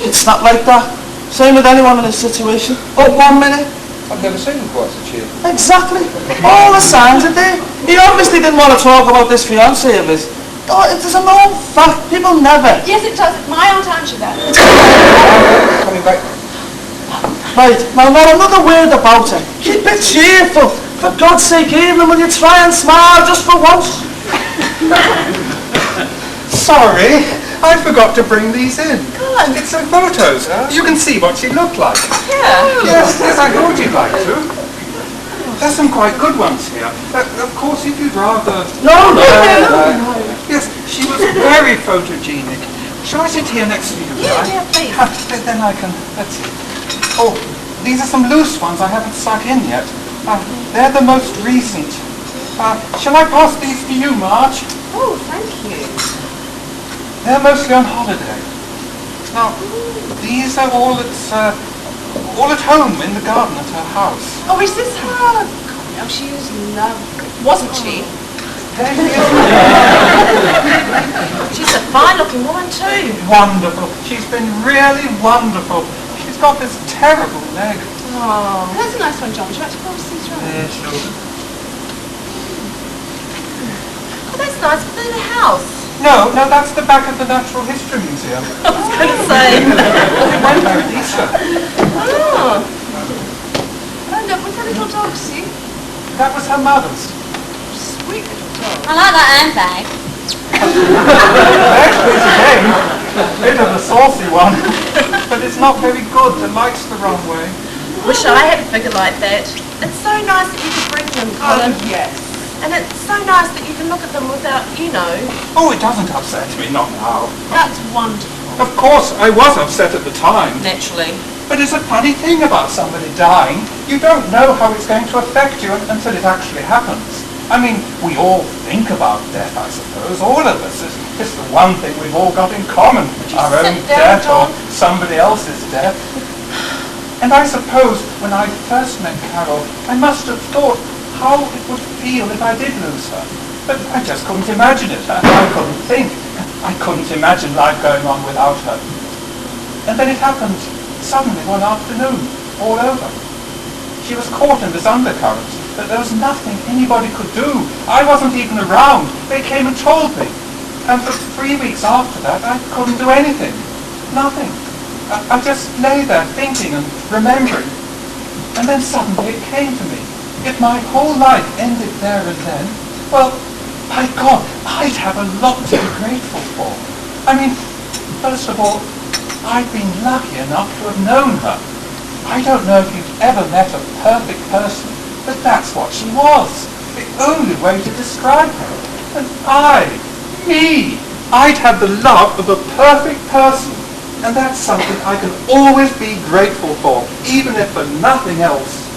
Speaker 4: It's not like that. Same with anyone in this situation. Oh, 1 minute.
Speaker 5: I've never seen them quite so cheerful.
Speaker 4: Exactly. All the signs are there. He obviously didn't want to talk about this fiancée of his. Oh, it is a known fact. People never.
Speaker 3: Yes, it does. My aunt Angela.
Speaker 5: Coming back.
Speaker 4: Right, now not another word about it. Keep it cheerful. For God's sake, Evelyn, will you try and smile just for once?
Speaker 6: Sorry, I forgot to bring these in. It's some photos. You can see what she looked like.
Speaker 2: Yeah.
Speaker 6: Yes, I thought you'd like to. There's some quite good ones here. Of course, if you'd rather...
Speaker 4: No.
Speaker 6: Yes, she was very photogenic. Shall I sit here next to you?
Speaker 2: Yeah, please.
Speaker 6: Then I can... Let's see. Oh, these are some loose ones I haven't stuck in yet. They're the most recent. Shall I pass these to you, Marge?
Speaker 3: Oh, thank you.
Speaker 6: They're mostly on holiday. Now, these are all at home in the garden at her house.
Speaker 3: Oh, is this her? Oh, she was lovely. Wasn't she?
Speaker 6: There she is.
Speaker 2: She's a fine-looking woman too.
Speaker 6: Wonderful. She's been really wonderful. She's got this terrible leg.
Speaker 2: Oh.
Speaker 3: That's a nice one, John. Would you like to go see it around?
Speaker 5: Yeah, sure.
Speaker 2: Oh, that's nice. But then the house.
Speaker 6: No, that's the back of the Natural History Museum.
Speaker 2: I was going to say.
Speaker 6: We went there at Easter.
Speaker 2: Oh.
Speaker 3: Oh, look, with the little dog, see?
Speaker 6: That was her mother's.
Speaker 3: Sweet little dog.
Speaker 1: I like that handbag.
Speaker 6: Actually, it's again a bit of a saucy one, but it's not very good. The light's the wrong way.
Speaker 2: Wish I had a figure like that. It's so nice that you can bring them, Colin.
Speaker 3: Yes.
Speaker 2: And it's so nice that you can look at them without,
Speaker 6: Oh, it doesn't upset me, not now.
Speaker 2: That's wonderful.
Speaker 6: Of course, I was upset at the time.
Speaker 2: Naturally.
Speaker 6: But it's a funny thing about somebody dying. You don't know how it's going to affect you until it actually happens. I mean, we all think about death, I suppose. All of us. It's the one thing we've all got in common. Our own death or somebody else's death. And I suppose when I first met Carol, I must have thought how it would feel if I did lose her. But I just couldn't imagine it. I couldn't think. I couldn't imagine life going on without her. And then it happened suddenly one afternoon, all over. She was caught in this undercurrent, but there was nothing anybody could do. I wasn't even around. They came and told me. And for 3 weeks after that, I couldn't do anything. Nothing. I just lay there thinking and remembering. And then suddenly it came to me. If my whole life ended there and then, well, by God, I'd have a lot to be grateful for. I mean, first of all, I've been lucky enough to have known her. I don't know if you've ever met a perfect person, but that's what she was. The only way to describe her. And I'd had the love of a perfect person. And that's something I can always be grateful for, even if for nothing else.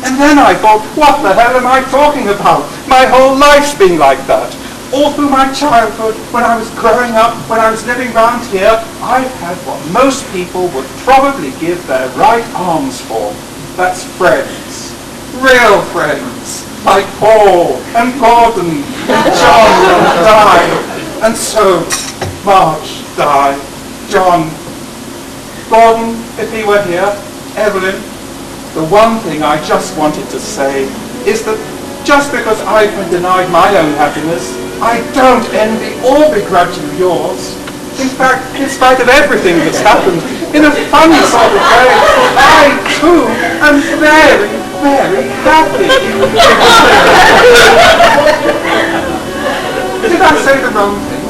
Speaker 6: And then I thought, what the hell am I talking about? My whole life's been like that. All through my childhood, when I was growing up, when I was living round here, I've had what most people would probably give their right arms for. That's friends. Real friends. Like Paul and Gordon and John died. And so, Marge died. John. Gordon, if he were here. Evelyn. The one thing I just wanted to say is that Just because I've been denied my own happiness, I don't envy or begrudge you yours. In fact, in spite of everything that's happened, in a funny sort of way, I too am very, very happy. Did I say the wrong thing?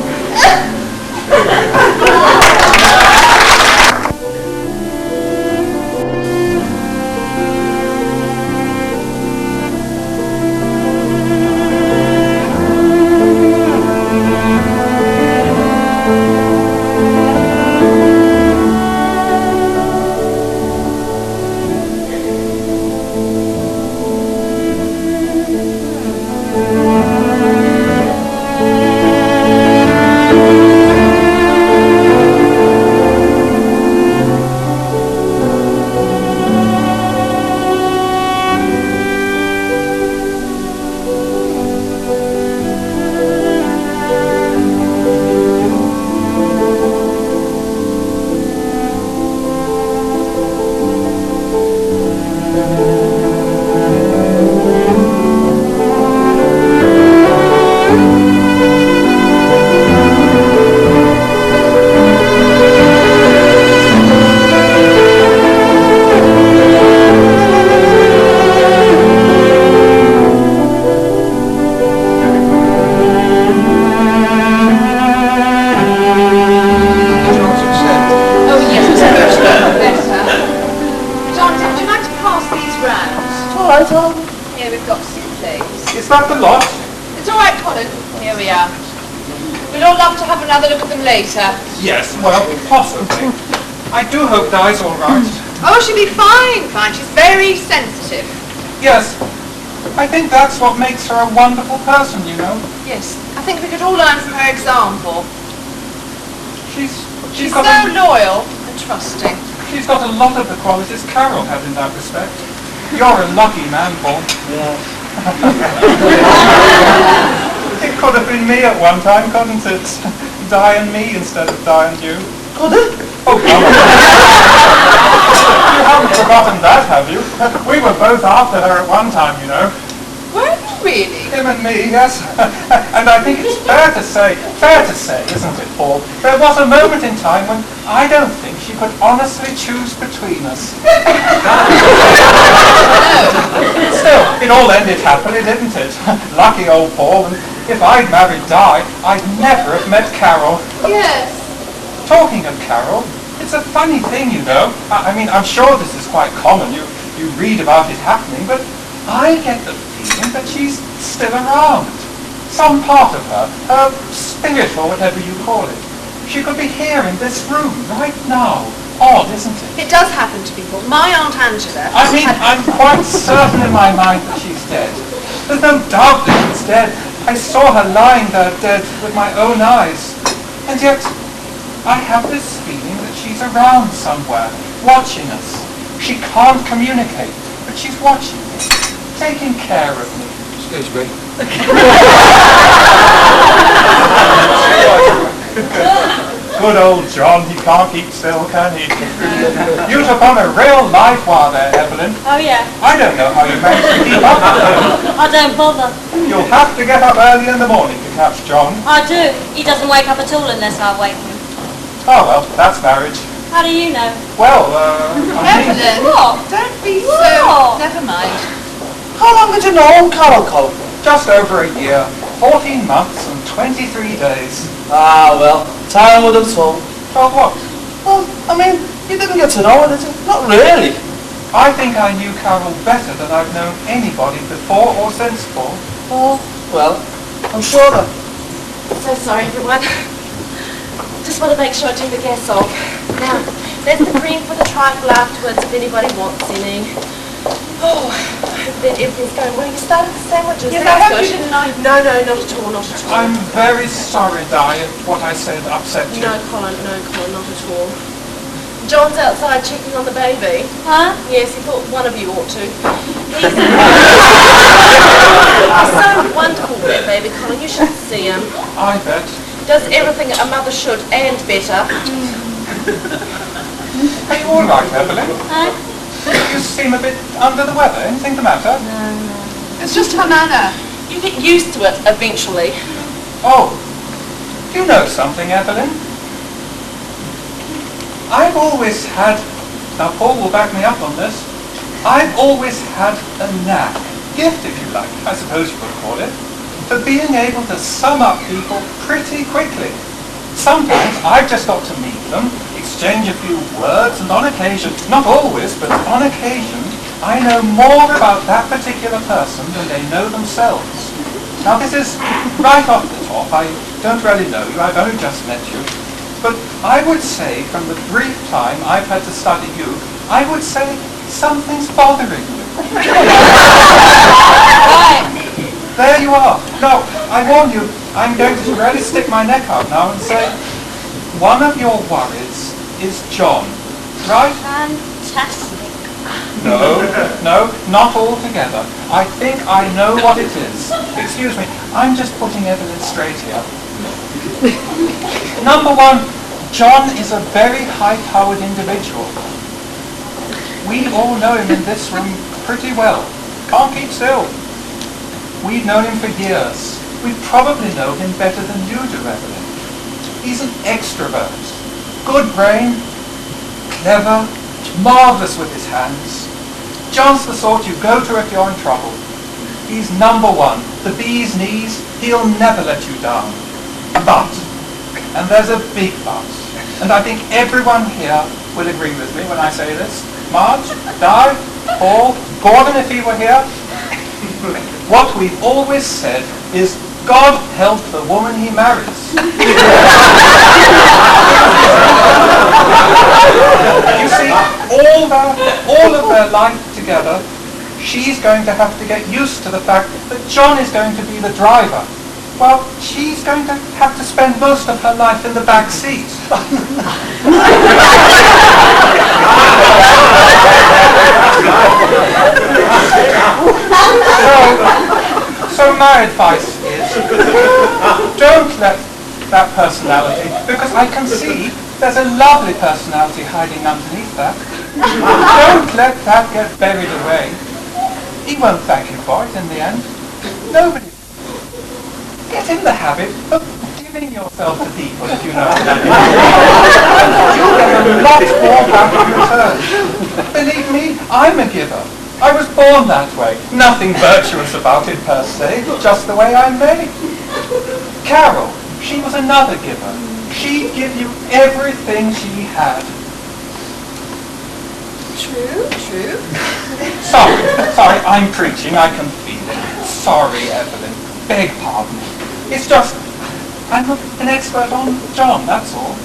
Speaker 6: Is that the lot?
Speaker 3: It's all right, Colin. Here we are. We'd all love to have another look at them later.
Speaker 6: Yes, well, possibly. I do hope Di's all right.
Speaker 3: Oh, she'll be fine, fine. She's very sensitive.
Speaker 6: Yes, I think that's what makes her a wonderful person, you know.
Speaker 3: Yes, I think we could all learn from her example.
Speaker 6: She's
Speaker 3: so loyal and trusting.
Speaker 6: She's got a lot of the qualities Carol had in that respect. You're a lucky man, Paul.
Speaker 4: Yes.
Speaker 6: It could have been me at one time, couldn't it? Di and me instead of Di and you.
Speaker 4: Could it?
Speaker 6: Oh, come on. You haven't forgotten that, have you? We were both after her at one time, you know.
Speaker 3: Were you really?
Speaker 6: Him and me, yes. And I think it's fair to say, isn't it, Paul? There was a moment in time when I don't think she could honestly choose between us. Still, it all ended happily, didn't it? Lucky old Paul, and if I'd married Di, I'd never have met Carol.
Speaker 3: Yes.
Speaker 6: Talking of Carol, it's a funny thing, you know. I mean, I'm sure this is quite common. You read about it happening, but I get the feeling that she's still around. Some part of her spirit or whatever you call it. She could be here in this room right now. Odd, isn't it?
Speaker 3: It does happen to people. My Aunt Angela...
Speaker 6: I mean, I'm quite certain in my mind that she's dead. There's no doubt that she's dead. I saw her lying there dead with my own eyes. And yet, I have this feeling that she's around somewhere, watching us. She can't communicate, but she's watching me, taking care of me.
Speaker 5: Excuse me.
Speaker 6: Good old John, he can't keep still, can he? You took on a real life wire there, Evelyn.
Speaker 1: Oh, yeah.
Speaker 6: I don't know how you managed to keep up with him.
Speaker 1: I don't bother.
Speaker 6: You'll have to get up early in the morning to catch John.
Speaker 1: I do. He doesn't wake up at all unless I wake him.
Speaker 6: Oh, well, that's marriage.
Speaker 1: How do you know?
Speaker 6: Well, I mean...
Speaker 3: Evelyn,
Speaker 1: What?
Speaker 3: don't be
Speaker 1: What?
Speaker 3: so... Never mind.
Speaker 4: How long did you know Carol, Colin?
Speaker 6: Just over a year. 14 months and 23 days.
Speaker 4: Ah, well, time would have told.
Speaker 6: Told what?
Speaker 4: Well, I mean, you didn't get to know her, did you? Not really.
Speaker 6: I think I knew Carol better than I've known anybody before or since, Paul.
Speaker 4: Oh, well, I'm sure that.
Speaker 2: So sorry, everyone. Just want to make sure I do the guess off. Now, there's the cream for the trifle afterwards if anybody wants any. Oh, I hope that everything's going well. You started the sandwiches.
Speaker 3: Yes,
Speaker 2: That's
Speaker 3: I hope
Speaker 2: good.
Speaker 3: you didn't mind.
Speaker 2: No, not at all, not at all.
Speaker 6: I'm very sorry, Di, if what I said upset you.
Speaker 2: No, Colin, not at all. John's outside checking on the baby.
Speaker 1: Huh?
Speaker 2: Yes, he thought one of you ought to. He's so wonderful, that baby, Colin. You should see him.
Speaker 6: I bet.
Speaker 2: Does everything a mother should and better.
Speaker 6: Are you all right, Evelyn?
Speaker 1: Huh?
Speaker 6: You seem a bit under the weather. Anything the matter?
Speaker 1: No.
Speaker 3: It's just her manner.
Speaker 2: You get used to it eventually.
Speaker 6: Oh, you know something, Evelyn? I've always had, now Paul will back me up on this, I've always had a knack, gift if you like, I suppose you could call it, for being able to sum up people pretty quickly. Sometimes I've just got to meet them, exchange a few words, and on occasion, not always, but on occasion, I know more about that particular person than they know themselves. Now this is right off the top. I don't really know you, I've only just met you. But I would say, from the brief time I've had to study you, I would say something's bothering you.
Speaker 2: Right.
Speaker 6: There you are. No, I warn you, I'm going to really stick my neck out now and say, one of your worries is John, right?
Speaker 1: Fantastic.
Speaker 6: No, not altogether. I think I know what it is. Excuse me, I'm just putting Evelyn straight here. Number one, John is a very high-powered individual. We all know him in this room pretty well. Can't keep still. We've known him for years. We probably know him better than you do, Evelyn. He's an extrovert. Good brain, clever, marvellous with his hands. John's the sort you go to if you're in trouble. He's number one, the bee's knees, he'll never let you down. But, and there's a big but, and I think everyone here will agree with me when I say this, Marge, Di, Paul, Gordon if he were here, what we've always said is, God help the woman he marries. You see, all of their life together, she's going to have to get used to the fact that John is going to be the driver. Well, she's going to have to spend most of her life in the back seat. So my advice is, don't let that personality, because I can see there's a lovely personality hiding underneath that. Don't let that get buried away. He won't thank you for it in the end. Nobody. Get in the habit of giving yourself to people if you know that. You'll get a lot more back in return. Believe me, I'm a giver. I was born that way. Nothing virtuous about it per se, just the way I'm made. Carol, she was another giver. She'd give you everything she had.
Speaker 3: True.
Speaker 6: Sorry, I'm preaching, I can feel it. Sorry, Evelyn. Beg pardon. It's just, I'm an expert on John, that's all.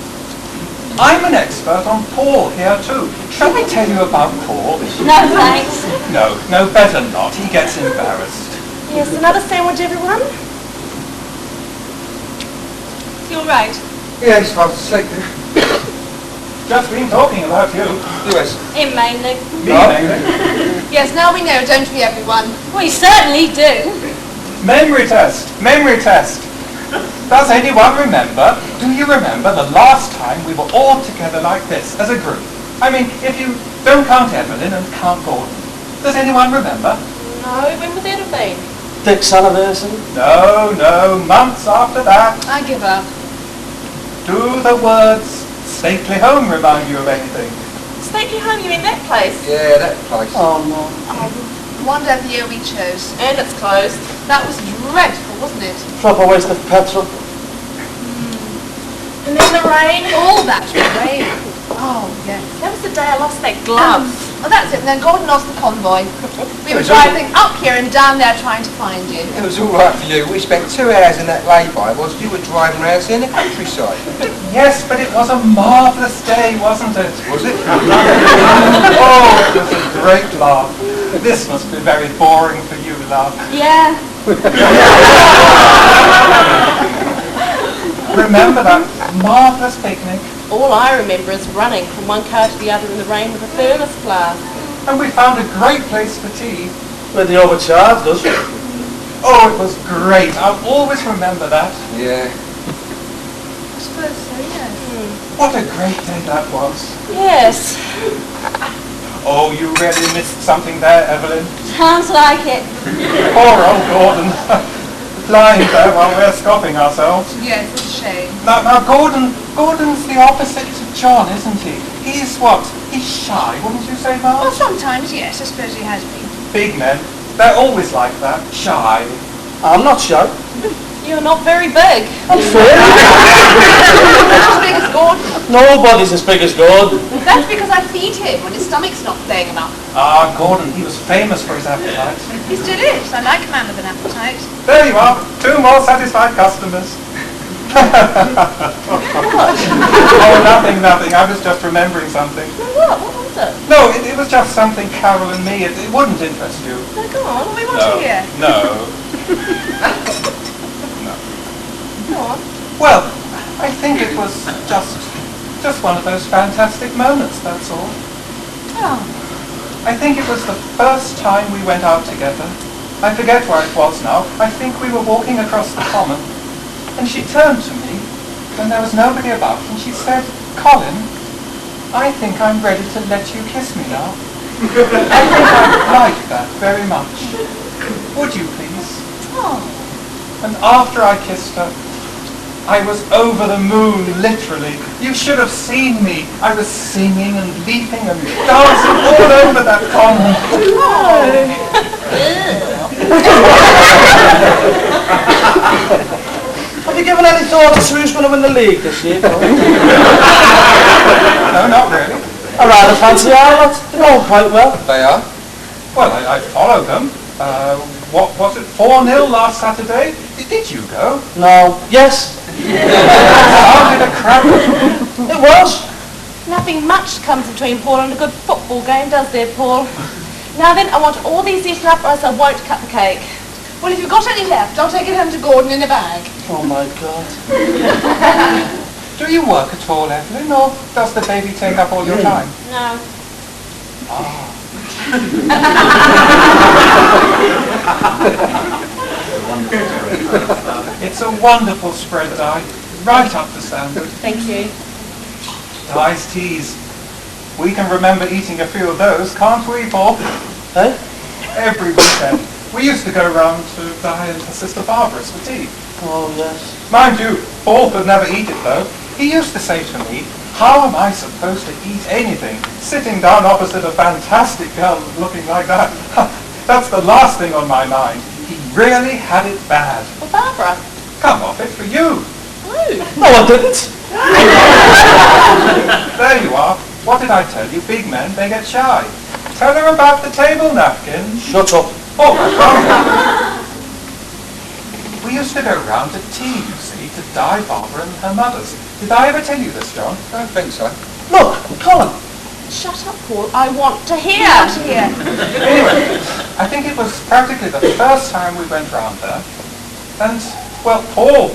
Speaker 6: I'm an expert on Paul here too. Shall I tell you about Paul?
Speaker 1: No, thanks.
Speaker 6: No, better not. He gets embarrassed.
Speaker 2: Yes, another sandwich, everyone? You all right?
Speaker 5: Yeah, he's fast asleep.
Speaker 6: Just been talking about you.
Speaker 5: Yes.
Speaker 1: Him mainly.
Speaker 6: Me mainly.
Speaker 3: Yes, now we know, don't we, everyone?
Speaker 1: We certainly do.
Speaker 6: Memory test. Does anyone remember, do you remember the last time we were all together like this, as a group? I mean, if you don't count Evelyn and count Gordon. Does anyone remember?
Speaker 2: No, when would that have been?
Speaker 4: Dick's anniversary.
Speaker 6: No, months after that.
Speaker 3: I give up.
Speaker 6: Do the words stately home remind you of anything?
Speaker 2: Stately home, you mean that place?
Speaker 5: Yeah, that place.
Speaker 4: Oh no.
Speaker 3: Wonder the year we chose.
Speaker 2: And it's closed.
Speaker 3: That was dreadful, wasn't it?
Speaker 4: Proper waste of petrol.
Speaker 2: And then the rain.
Speaker 3: All that rain. Oh, yes.
Speaker 2: That was the day I lost that glove.
Speaker 3: Oh, that's it. And then Gordon lost the convoy. We were
Speaker 5: It was all-
Speaker 3: driving up here and down there trying to find you.
Speaker 5: It was all right for you. We spent 2 hours in that lay-by whilst you were driving around seeing the countryside.
Speaker 6: Yes, but it was a marvellous day, wasn't it?
Speaker 5: Was it?
Speaker 6: Oh, it was a great laugh. This must be very boring for you, love.
Speaker 1: Yeah.
Speaker 6: Remember that marvellous picnic?
Speaker 2: All I remember is running from one car to the other in the rain with a furnace glass.
Speaker 6: And we found a great place for tea.
Speaker 4: Where they overcharged us.
Speaker 6: Oh, it was great. I'll always remember that.
Speaker 5: Yeah.
Speaker 3: I suppose so, yes.
Speaker 6: What a great day that was.
Speaker 2: Yes.
Speaker 6: Oh, you really missed something there, Evelyn.
Speaker 1: Sounds like it.
Speaker 6: Poor old Gordon. Lying there while we're scoffing ourselves.
Speaker 3: Yes, it's a shame.
Speaker 6: Now, Gordon's the opposite to John, isn't he? He's what? He's shy, wouldn't you say,
Speaker 3: Well,
Speaker 6: Marge?
Speaker 3: sometimes, yes, I suppose he has been.
Speaker 6: Big men, they're always like that, shy.
Speaker 4: I'm not shy.
Speaker 2: You're not very big.
Speaker 4: I'm fair.
Speaker 3: Not as big as Gordon.
Speaker 4: Nobody's as big as Gordon.
Speaker 3: That's because I feed him when his stomach's not playing him up.
Speaker 6: Ah, Gordon, he was famous for his appetite.
Speaker 3: He still is. I like a man with an appetite.
Speaker 6: There you are, 2 more satisfied customers. Oh, nothing. I was just remembering something.
Speaker 2: What? What was it?
Speaker 6: No, it was just something Carol and me. It wouldn't interest you.
Speaker 2: No, go on.
Speaker 3: We want to hear.
Speaker 6: No.
Speaker 2: Go on.
Speaker 6: Well, I think it was just one of those fantastic moments, that's all.
Speaker 2: Oh.
Speaker 6: I think it was the first time we went out together. I forget where it was now. I think we were walking across the common. And she turned to me when there was nobody about and she said, "Colin, I think I'm ready to let you kiss me now." I think I'd like that very much. Would you please?
Speaker 2: Oh.
Speaker 6: And after I kissed her, I was over the moon, literally. You should have seen me. I was singing and leaping and dancing all over that common.
Speaker 4: Have you given any thought to who's going to win the league this year?
Speaker 6: No, not really.
Speaker 4: I rather fancy Ireland. They're going quite well.
Speaker 5: They are?
Speaker 6: Well, I followed them. What was it, 4-0 last Saturday? Did you go?
Speaker 4: No. Yes.
Speaker 6: How did a crowd?
Speaker 4: It was.
Speaker 2: Nothing much comes between Paul and a good football game, does there, Paul? Now then, I want all these eaten up or else I won't cut the cake.
Speaker 3: Well, if you've got any left, I'll take it home to Gordon in a bag.
Speaker 4: Oh my God.
Speaker 6: Do you work at all, Evelyn, or does the baby take up all your time?
Speaker 2: No.
Speaker 6: It's a wonderful spread, Di. Right up to standard.
Speaker 2: Thank you.
Speaker 6: Di's teas. We can remember eating a few of those, can't we, Paul?
Speaker 4: Eh?
Speaker 6: Every weekend. We used to go round to Di and her sister Barbara's for tea.
Speaker 4: Oh yes.
Speaker 6: Mind you, Paul could never eat it, though. He used to say to me, "How am I supposed to eat anything, sitting down opposite a fantastic girl looking like that?" That's the last thing on my mind. He really had it bad.
Speaker 2: Well, Barbara.
Speaker 6: Come off it for you.
Speaker 2: Oh.
Speaker 4: No, I didn't.
Speaker 6: There you are. What did I tell you? Big men, they get shy. Tell her about the table napkins.
Speaker 4: Shut up.
Speaker 6: Oh, I can't. We used to go round to tea, you see, to Di, Barbara and her mothers. Did I ever tell you this, John?
Speaker 5: I don't think so.
Speaker 4: Look, Colin.
Speaker 2: Shut up, Paul. I want to hear.
Speaker 6: Anyway, I think it was practically the first time we went round there. And, well, Paul,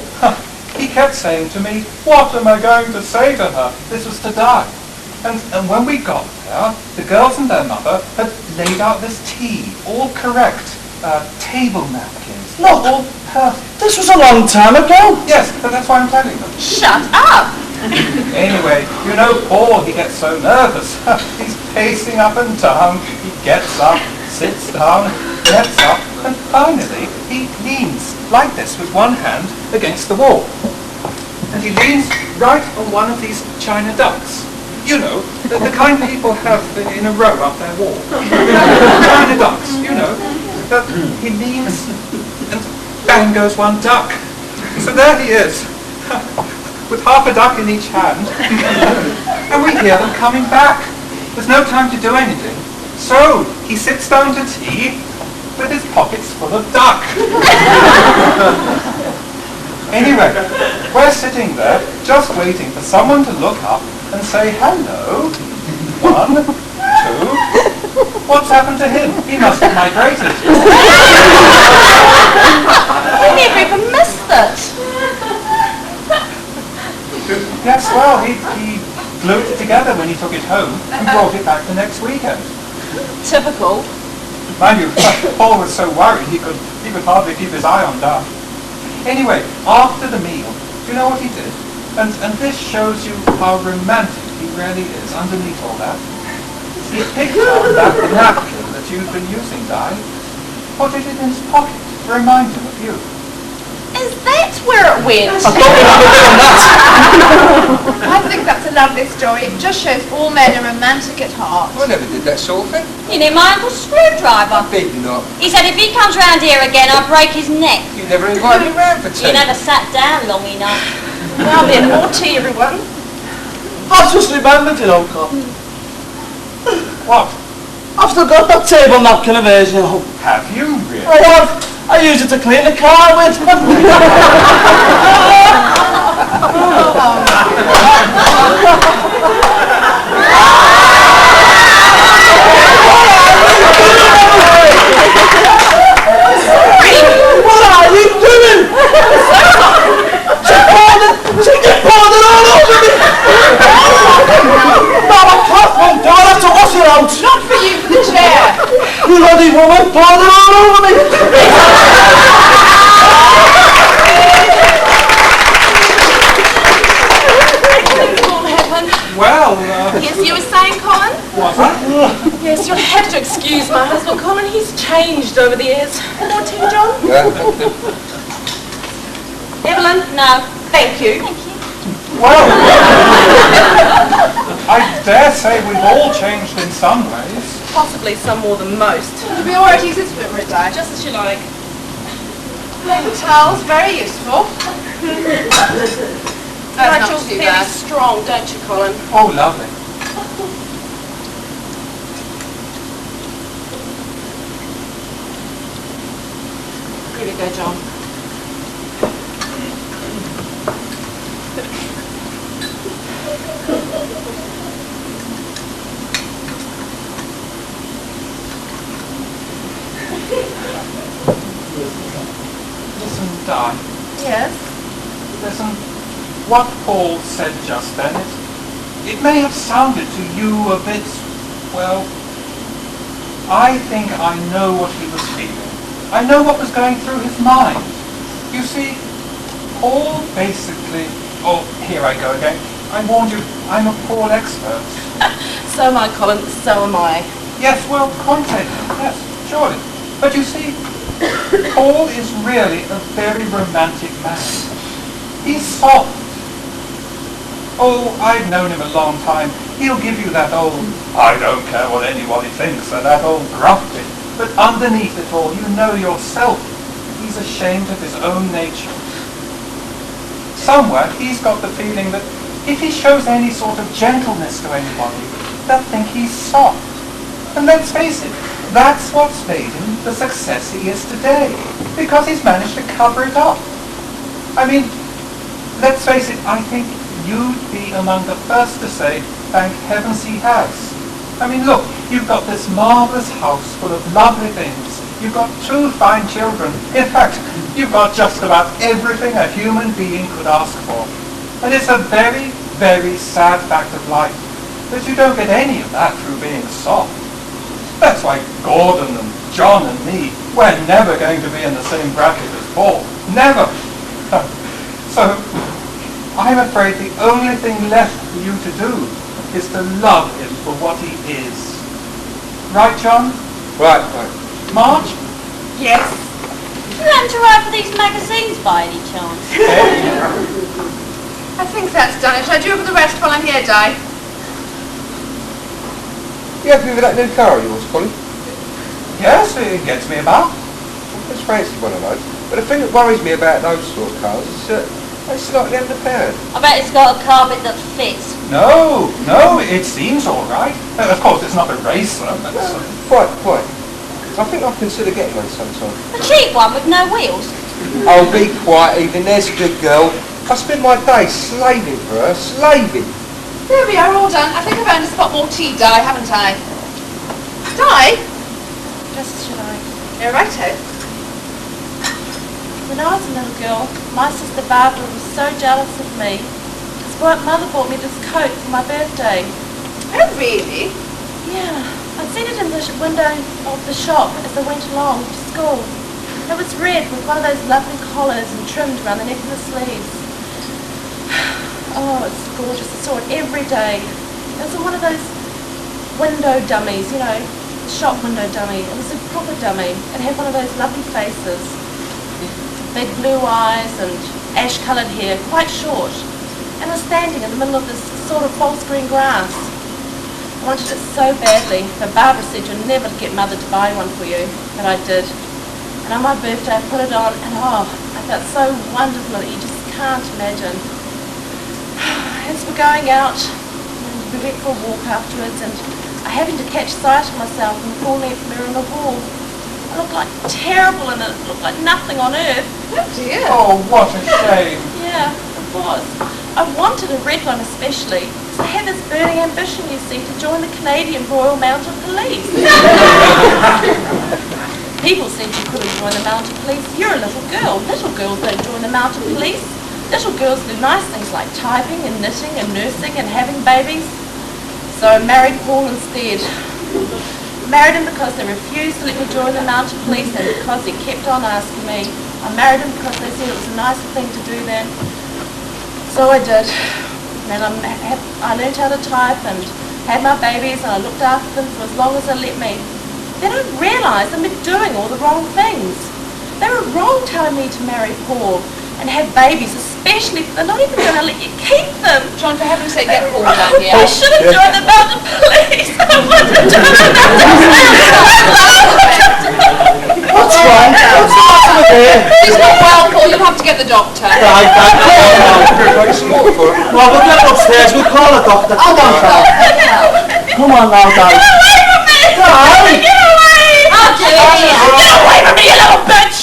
Speaker 6: he kept saying to me, "What am I going to say to her?" This was to Di. And when we got there, the girls and their mother had laid out this tea, all correct, table napkins.
Speaker 4: Look.
Speaker 6: All perfect.
Speaker 4: This was a long time ago.
Speaker 6: Yes, but that's why I'm telling them.
Speaker 2: Shut up.
Speaker 6: Anyway, you know Paul, he gets so nervous. He's pacing up and down. He gets up, sits down, gets up, and finally he leans like this with one hand against the wall. And he leans right on one of these china ducks. You know, the kind people have in a row up their wall. China ducks, you know. But he leans and bang goes one duck. So there he is, with half a duck in each hand, and we hear them coming back. There's no time to do anything. So he sits down to tea with his pockets full of duck. Anyway, we're sitting there just waiting for someone to look up and say hello. 1, 2. What's happened to him? He must have migrated.
Speaker 2: You never even missed it.
Speaker 6: Yes, well, he glued it together when he took it home and brought it back the next weekend.
Speaker 2: Typical.
Speaker 6: Mind you, Paul was so worried he could hardly keep his eye on Dad. Anyway, after the meal, do you know what he did? And this shows you how romantic he really is underneath all that. He picked up that napkin that you've been using, Di. Put it in his pocket to remind him of you.
Speaker 2: Is that where it went?
Speaker 4: I don't remember doing that.
Speaker 3: I think that's a lovely story. It just shows all men are romantic at heart.
Speaker 5: I never did that sort of thing.
Speaker 1: You know my uncle's screwdriver.
Speaker 5: I did not.
Speaker 1: He said if he comes round here again, I'll break his neck.
Speaker 5: You never invited me round for tea.
Speaker 1: You never sat down long enough.
Speaker 2: Now then, more tea, everyone.
Speaker 4: I've just remembered, you know, Cotton.
Speaker 6: What?
Speaker 4: I've still got that table napkin of hers, you know.
Speaker 6: Have you really?
Speaker 4: I have. I use it to clean the car with. What are you doing? She poured it all over me. No, I can't do it. I'll have to wash it out.
Speaker 3: Not for you, for the chair.
Speaker 4: You bloody woman poured it all over me.
Speaker 6: Well,
Speaker 2: Yes, you were saying, Colin?
Speaker 6: was I?
Speaker 2: Yes, you'll have to excuse my husband, Colin. He's changed over the years. More tea, John? Evelyn?
Speaker 1: No.
Speaker 2: Thank you.
Speaker 6: Well, I dare say we've all changed in some ways.
Speaker 2: Possibly some more than most.
Speaker 3: You'll be alright, use this for it, Di.
Speaker 2: Just as you like.
Speaker 3: Paper towels, very useful. That's not
Speaker 2: Nigel's
Speaker 3: too
Speaker 2: fairly
Speaker 3: bad.
Speaker 2: strong, don't you, Colin?
Speaker 6: Oh, lovely.
Speaker 2: Here we go, John.
Speaker 6: Listen, Di.
Speaker 2: Yes?
Speaker 6: Listen, what Paul said just then, it may have sounded to you a bit, well, I think I know what he was feeling. I know what was going through his mind. You see, Paul basically, oh, here I go again. I warned you, I'm a Paul expert.
Speaker 2: So am I, Colin. So am I.
Speaker 6: Yes, well, content, yes, surely. But you see, Paul is really a very romantic man. He's soft. Oh, I've known him a long time. He'll give you that old, I don't care what anybody thinks, and that old gruff bit. But underneath it all, you know yourself, he's ashamed of his own nature. Somewhere, he's got the feeling that if he shows any sort of gentleness to anybody, they'll think he's soft. And let's face it, that's what's made him the success he is today, because he's managed to cover it up. I mean, let's face it, I think you'd be among the first to say, thank heavens he has. I mean, look, you've got this marvellous house full of lovely things. You've got 2 fine children. In fact, you've got just about everything a human being could ask for. And it's a very, very sad fact of life that you don't get any of that through being soft. That's why Gordon and John and me, we're never going to be in the same bracket as Paul. Never. So, I'm afraid the only thing left for you to do is to love him for what he is. Right, John?
Speaker 5: Right.
Speaker 6: Marge?
Speaker 2: Yes.
Speaker 1: You happen to write for these magazines by any chance?
Speaker 3: I think that's done it. Shall I do it for the rest while I'm here, Di?
Speaker 5: You happy with that new car of yours, Colin?
Speaker 6: Yes, it gets me about.
Speaker 5: I just fancy one of those. But the thing that worries me about those sort of cars is that they're slightly underpowered.
Speaker 1: I bet it's got a carpet that fits.
Speaker 6: No, it seems all right. Of course, it's not a racer, but...
Speaker 5: Quite. I think I'll consider getting one sometime.
Speaker 1: A cheap one with no wheels.
Speaker 5: Oh, be quiet, Ethan. There's a good girl. I spend my day slaving for her, slaving.
Speaker 3: There we are, all done. I think I've earned a spot more tea, Di, haven't I? Di?
Speaker 2: Just as you like.
Speaker 3: You're righto.
Speaker 2: When I was a little girl, my sister Barbara was so jealous of me. Because Mother bought me this coat for my birthday.
Speaker 3: Oh, really?
Speaker 2: Yeah, I'd seen it in the window of the shop as I went along to school. It was red with one of those lovely collars and trimmed around the neck of the sleeves. Oh, it's gorgeous. I saw it every day. It was one of those window dummies, you know, shop window dummy. It was a proper dummy. It had one of those lovely faces. Big blue eyes and ash-coloured hair, quite short. And was standing in the middle of this sort of false green grass. I wanted it so badly, but Barbara said you'd never get Mother to buy one for you, but I did. And on my birthday I put it on, and I felt so wonderful that you just can't imagine. As we're going out, we went for a walk afterwards, and I happened to catch sight of myself in the full length mirror on the wall. I looked like terrible, and it looked like nothing on earth.
Speaker 3: Oh dear.
Speaker 6: Oh, what a shame.
Speaker 2: Yeah, it was. I wanted a red one especially, because I had this burning ambition, you see, to join the Canadian Royal Mounted Police. People said you couldn't join the Mounted Police. You're a little girl. Little girls don't join the Mounted Police. Little girls do nice things like typing and knitting and nursing and having babies. So I married Paul instead. Married him because they refused to let me join the Mounted Police, and because he kept on asking me. I married him because they said it was a nicer thing to do then. So I did. And I learned how to type and had my babies, and I looked after them for as long as they let me. They don't realise that we're doing all the wrong things. They were wrong telling me to marry Paul and have babies, especially if they're not even going to let you keep them.
Speaker 3: John, for heaven's sake, get Paul down here.
Speaker 2: I should have joined the Mounted Police. I wanted to join the Mounted Police.
Speaker 4: What's wrong? What's the matter with her?
Speaker 3: She's not well, Paul. You'll have to get the doctor.
Speaker 4: Right,
Speaker 5: Some water for her.
Speaker 4: well, we'll get upstairs, we'll call a doctor. Come on, Carol. Come on now, guys.
Speaker 2: Get away from me!
Speaker 4: Guys!
Speaker 2: Get away! I'll do it. Get away from me, you little bitch!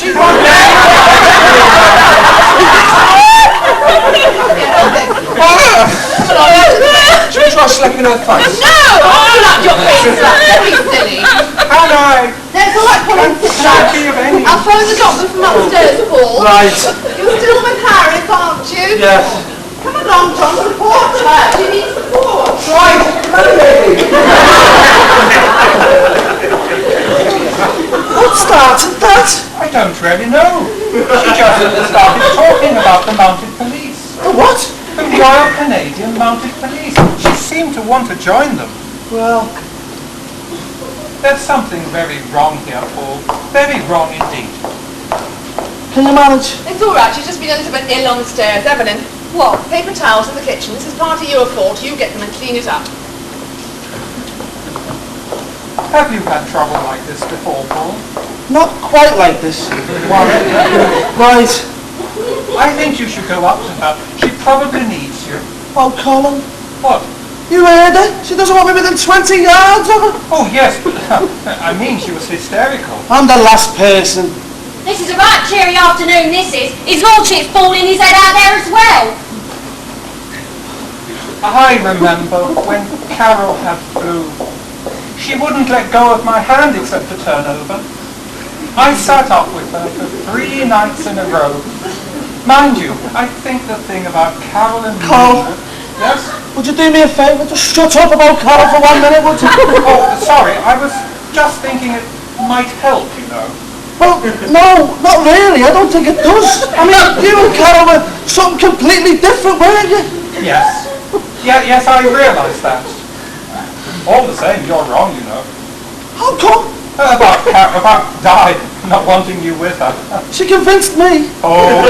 Speaker 5: Should we try slapping her face?
Speaker 3: No! Pull out your face. Don't be silly.
Speaker 6: And I,
Speaker 3: That's all right, Paul.
Speaker 6: Sharky of any.
Speaker 3: I'll phone the doctor from upstairs, Paul.
Speaker 4: Right,
Speaker 3: You're still with Harriet, aren't you?
Speaker 4: yes.
Speaker 3: Come along, John. Support her. She needs support.
Speaker 4: Right, what started that?
Speaker 6: I don't really know. She just started talking about the mounted police.
Speaker 4: The what?
Speaker 6: The Royal Canadian Mounted Police. She seemed to want to join them.
Speaker 4: Well,
Speaker 6: There's something very wrong here, Paul. Very wrong indeed.
Speaker 4: can you manage?
Speaker 3: It's all right. She's just been a little bit ill on the stairs. Evelyn. What? Paper towels in the kitchen. This is part of your fault. You get them and clean it up.
Speaker 6: Have you had trouble like this before, Paul?
Speaker 4: Not quite like this. Right.
Speaker 6: I think you should go up to her. She probably needs you.
Speaker 4: Oh, Colin,
Speaker 6: What?
Speaker 4: you heard her? She doesn't want me within 20 yards of her.
Speaker 6: Oh, yes, but I mean, she was hysterical.
Speaker 4: I'm the last person.
Speaker 1: This is a right cheery afternoon, this is. His lordship's balling his head out there as well.
Speaker 6: I remember when Carol had flu. She wouldn't let go of my hand except to turn over. I sat up with her for 3 nights in a row. Mind you, I think the thing about Carol and
Speaker 4: Carl.
Speaker 6: me... Yes?
Speaker 4: Would you do me a favour? Just shut up about Carol for 1 minute, would you?
Speaker 6: Oh, sorry, I was just thinking it might help, you know.
Speaker 4: Well, no, not really. I don't think it does. I mean, you and Carol were something completely different, weren't you?
Speaker 6: Yes. Yes, I realise that. All the same, you're wrong, you know.
Speaker 4: How come?
Speaker 6: About Di not wanting you with her.
Speaker 4: She convinced me.
Speaker 6: Oh,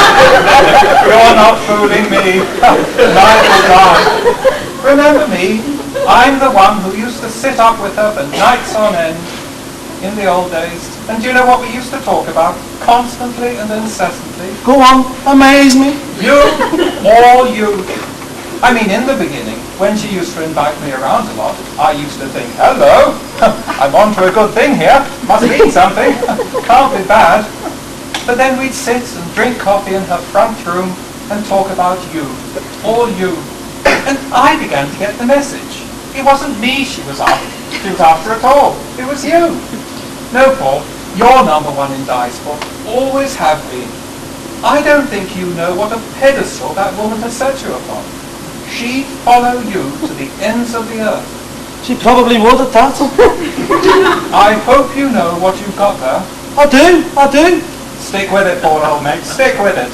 Speaker 6: you're not fooling me. Neither Di. Remember me? I'm the one who used to sit up with her for nights on end in the old days. And do you know what we used to talk about? Constantly and incessantly.
Speaker 4: Go on, amaze me.
Speaker 6: You, all you. I mean, in the beginning, when she used to invite me around a lot, I used to think, hello, I'm on to a good thing here, must mean something, can't be bad. But then we'd sit and drink coffee in her front room and talk about you, all you. And I began to get the message. It wasn't me she was after at all, it was you. No, Paul, you're number one in Di's book, always have been. I don't think you know what a pedestal that woman has set you upon. She'd follow you to the ends of the earth.
Speaker 4: She probably would at that.
Speaker 6: I hope you know what you've got there.
Speaker 4: I do.
Speaker 6: Stick with it, Paul, old mate. Stick with it.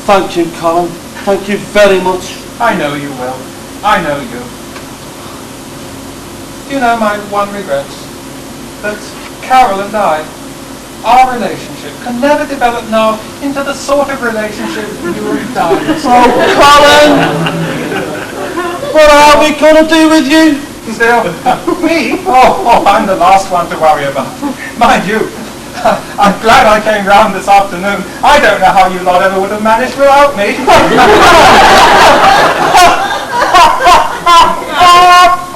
Speaker 4: Thank you, Colin. Thank you very much.
Speaker 6: I know you will. I know you. You know, my one regret, that Carol and I, our relationship can never develop now into the sort of relationship you and Diane.
Speaker 4: Oh, Colin! What are we going to do with you?
Speaker 6: Still, me? Oh, I'm the last one to worry about. Mind you, I'm glad I came round this afternoon. I don't know how you lot ever would have managed without me.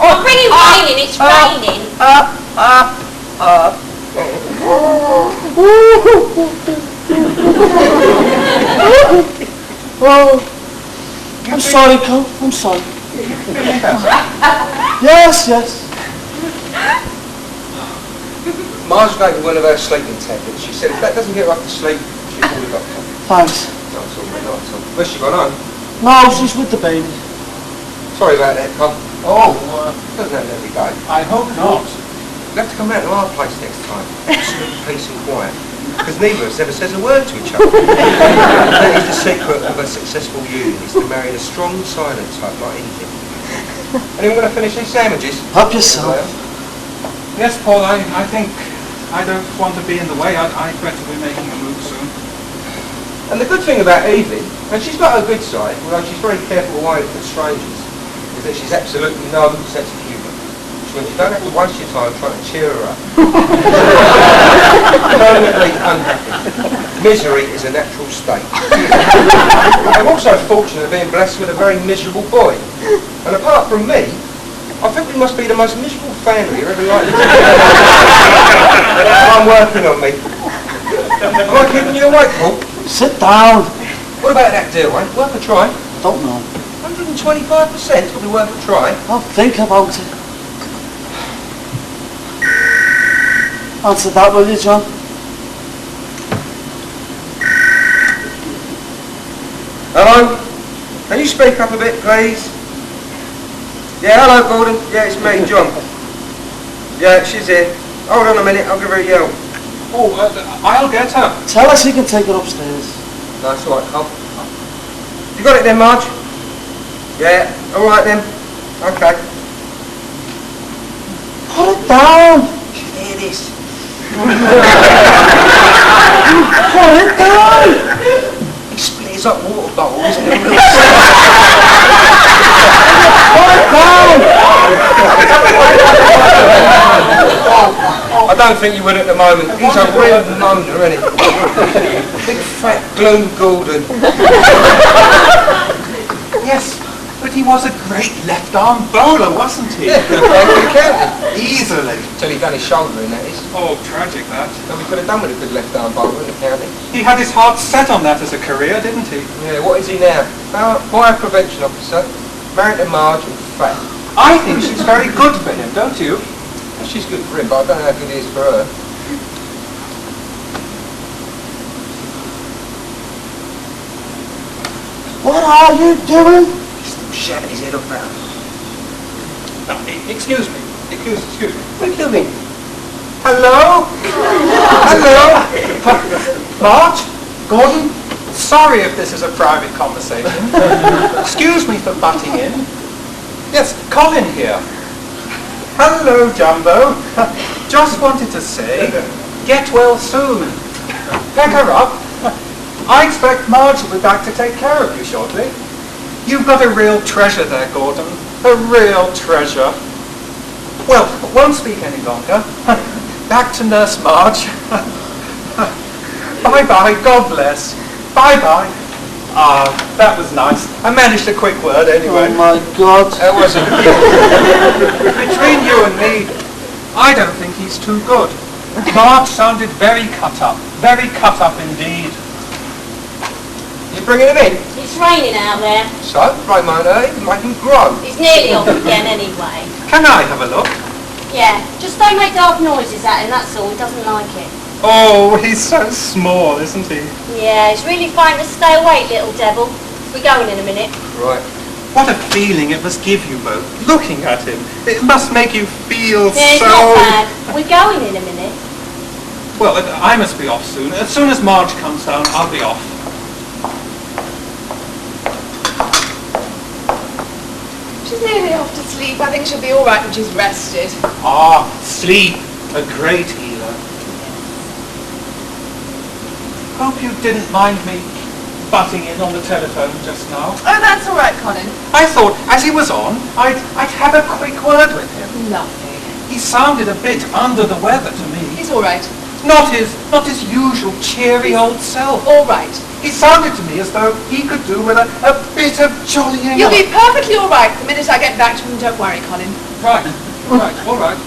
Speaker 1: Oh, bring it raining, it's raining.
Speaker 4: Oh, I'm sorry, Cole. I'm sorry. Yes.
Speaker 5: Marge gave me one of her sleeping tablets. She said if that doesn't get her up to sleep, she'll call the doctor.
Speaker 4: Thanks.
Speaker 5: Not at all, mate, not at all. Where's she gone home?
Speaker 4: No, she's with the baby.
Speaker 5: Sorry about that, Cole.
Speaker 6: Oh,
Speaker 5: Doesn't happen every day.
Speaker 6: I hope not.
Speaker 5: You'll have to come round to our place next time. Absolute peace and quiet. Because neither of us ever says a word to each other. That is the secret of a successful union, is to marry a strong, silent type like Edith. Anyone going to finish these sandwiches?
Speaker 4: Help yourself.
Speaker 6: Yes, Paul, I think I don't want to be in the way. I'd better be making a move soon.
Speaker 5: And the good thing about Evie, and she's got her good side, although she's very careful of wine for strangers, is that she's absolutely no sense of humour. Which means you don't have to waste your time trying to cheer her up. Permanently unhappy. Misery is a natural state. I'm also fortunate of being blessed with a very miserable boy. And apart from me, I think we must be the most miserable family you're ever likely to meet. I'm working on me. Am I keeping you awake, Paul?
Speaker 4: Sit down.
Speaker 5: What about that deal, eh? Worth a try.
Speaker 4: Don't know.
Speaker 5: 125% will be worth a try.
Speaker 4: I'll think about it. Answer that, will you, John?
Speaker 5: Hello? Can you speak up a bit, please? Yeah, hello, Gordon. Yeah, it's me, John. Yeah, she's here. Hold on a minute, I'll give her a yell.
Speaker 6: Oh, I'll get her.
Speaker 4: Tell us he can take her upstairs.
Speaker 5: No, it's all right, Carl. You got it then, Marge? Yeah, all right then. Okay.
Speaker 4: Put it down.
Speaker 5: Hear this.
Speaker 4: Put it down.
Speaker 5: He split his up water bowl, isn't it?
Speaker 4: Put it down.
Speaker 5: I don't think you would at the moment. He's a real moaner, isn't he? Big fat gloom Gordon.
Speaker 6: Yes, but he was a great left-arm bowler, wasn't he?
Speaker 5: Yeah, could have played for the county.
Speaker 6: Easily.
Speaker 5: Till he done his shoulder in, that is.
Speaker 6: Oh, tragic that.
Speaker 5: And we could have done with a good left-arm bowler in the county.
Speaker 6: He had his heart set on that as a career, didn't he?
Speaker 5: Yeah, what is he now? Fire prevention officer, married to Marge and fat.
Speaker 6: I think she's very good for him, don't you?
Speaker 5: She's good for him, but I don't know how good he is for her.
Speaker 4: What are you doing?
Speaker 5: He's still shouting his head off at her.
Speaker 6: Excuse me. Excuse me.
Speaker 5: What are you doing? Hello? Hello?
Speaker 6: Marge? Gordon? Sorry if this is a private conversation. Excuse me for butting in. Yes, Colin here. Hello, Jumbo. Just wanted to say, get well soon. Pick her up. I expect Marge will be back to take care of you shortly. You've got a real treasure there, Gordon. A real treasure. Well, won't speak any longer. Back to Nurse Marge. Bye-bye, God bless. Bye-bye. Ah, that was nice. I managed a quick word anyway.
Speaker 4: Oh my God.
Speaker 5: That wasn't
Speaker 6: Between you and me, I don't think he's too good. Marge sounded very cut up indeed.
Speaker 5: You bringing him in?
Speaker 1: It's raining out there.
Speaker 5: So, Ramona, make him grow.
Speaker 1: It's nearly off again anyway.
Speaker 6: Can I have a look?
Speaker 1: Yeah, just don't make daft noises at him, that's all. He doesn't like it.
Speaker 6: Oh, he's so small, isn't he?
Speaker 1: Yeah, it's really fine to stay awake, little devil. We're going in a minute.
Speaker 5: Right.
Speaker 6: What a feeling it must give you both, looking at him. It must make you feel
Speaker 1: Yeah, it's
Speaker 6: so...
Speaker 1: not bad. We're going in a minute.
Speaker 6: Well, I must be off soon. As soon as Marge comes down, I'll be off.
Speaker 3: She's nearly off to sleep. I think she'll be all right when she's rested.
Speaker 6: Ah, sleep, a great healer. Hope you didn't mind me butting in on the telephone just now.
Speaker 3: Oh, that's all right, Colin.
Speaker 6: I thought, as he was on, I'd have a quick word with him.
Speaker 3: Lovely.
Speaker 6: He sounded a bit under the weather to me.
Speaker 3: He's all right.
Speaker 6: Not his usual cheery old self.
Speaker 3: All right.
Speaker 6: He sounded to me as though he could do with a bit of jollying
Speaker 3: You'll
Speaker 6: up.
Speaker 3: be perfectly all right the minute I get back to him. Don't worry, Colin.
Speaker 6: Right, all right.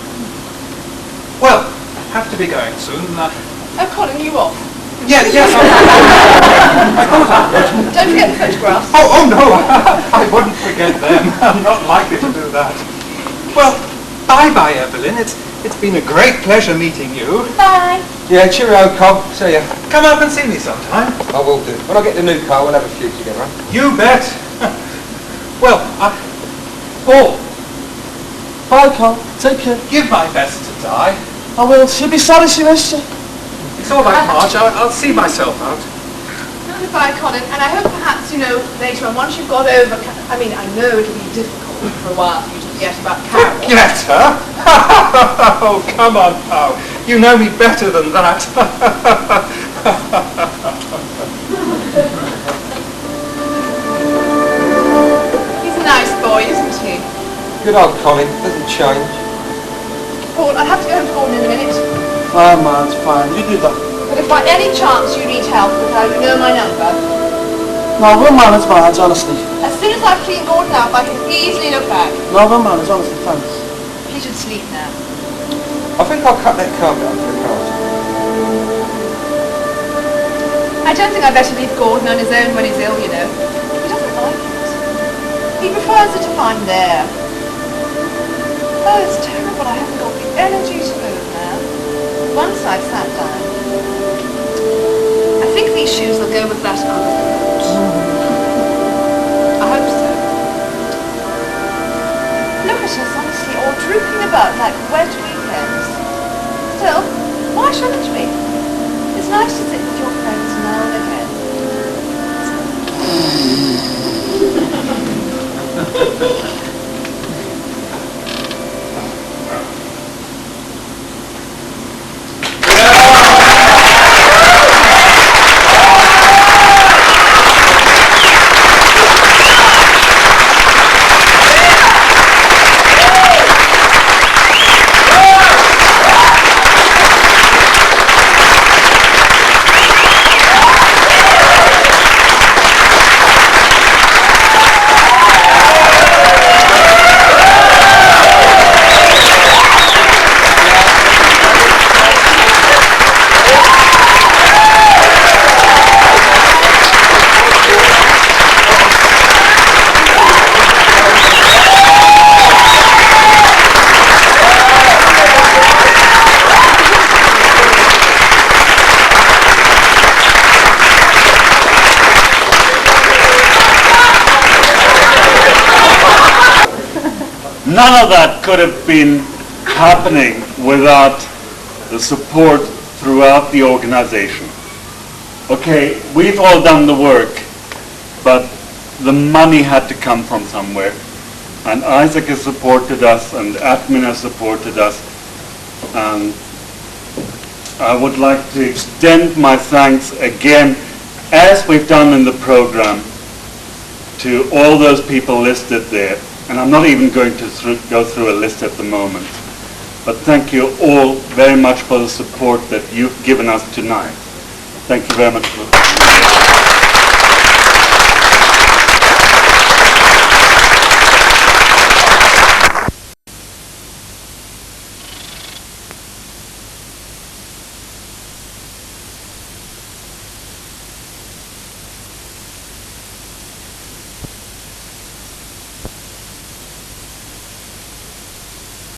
Speaker 6: Well, have to be going soon.
Speaker 3: Oh, Colin, you off?
Speaker 6: Yes, I thought I would.
Speaker 3: Don't forget the photographs.
Speaker 6: Oh no, I wouldn't forget them. I'm not likely to do that. Well, bye-bye, Evelyn. It's been a great pleasure meeting you.
Speaker 1: Bye.
Speaker 5: Yeah, cheerio, Cobb. See ya.
Speaker 6: Come up and see me sometime.
Speaker 5: I will do. When I get the new car, we'll have a few together, huh?
Speaker 6: You bet. Well, Paul,
Speaker 4: Bye, Carl. Take care.
Speaker 6: give my best to Di.
Speaker 4: I will. She'll be sorry she missed you.
Speaker 6: It's all right, Marge. I'll see myself out.
Speaker 3: Goodbye, Colin. And I hope perhaps, later on, once you've got over... I mean, I know it'll be difficult for a while for you to forget about Carol.
Speaker 6: Forget her? Oh, come on, pal. You know me better than that.
Speaker 3: He's a nice boy, isn't he?
Speaker 5: Good old Colin. Doesn't change.
Speaker 3: Paul, I'll have to go home to Gordon in a minute.
Speaker 4: Fine, man. It's fine. You do that.
Speaker 3: But if by any chance you need help with her, you know my number.
Speaker 4: No, we'll manage, Marge, honestly.
Speaker 3: As soon as I've cleaned Gordon up, I can easily look back.
Speaker 4: No, we'll manage, honestly. Thanks.
Speaker 3: He should sleep now.
Speaker 5: I think I'll cut that carpet up for the cars.
Speaker 3: I don't think I'd better leave Gordon on his own when he's ill, He doesn't like it. He prefers it to find there. Oh, it's terrible. I haven't got the energy to move now. Once I've sat down. I think these shoes will go with that other coat. I hope so. Look at us, honestly, all drooping about like wet weekends. Still, why shouldn't we? It's nice to sit with your friends now and again.
Speaker 7: None of that could have been happening without the support throughout the organization. Okay, we've all done the work, but the money had to come from somewhere. And Isaac has supported us, and admin has supported us. And I would like to extend my thanks again, as we've done in the program, to all those people listed there. And I'm not even going to go through a list at the moment. But thank you all very much for the support that you've given us tonight. Thank you very much.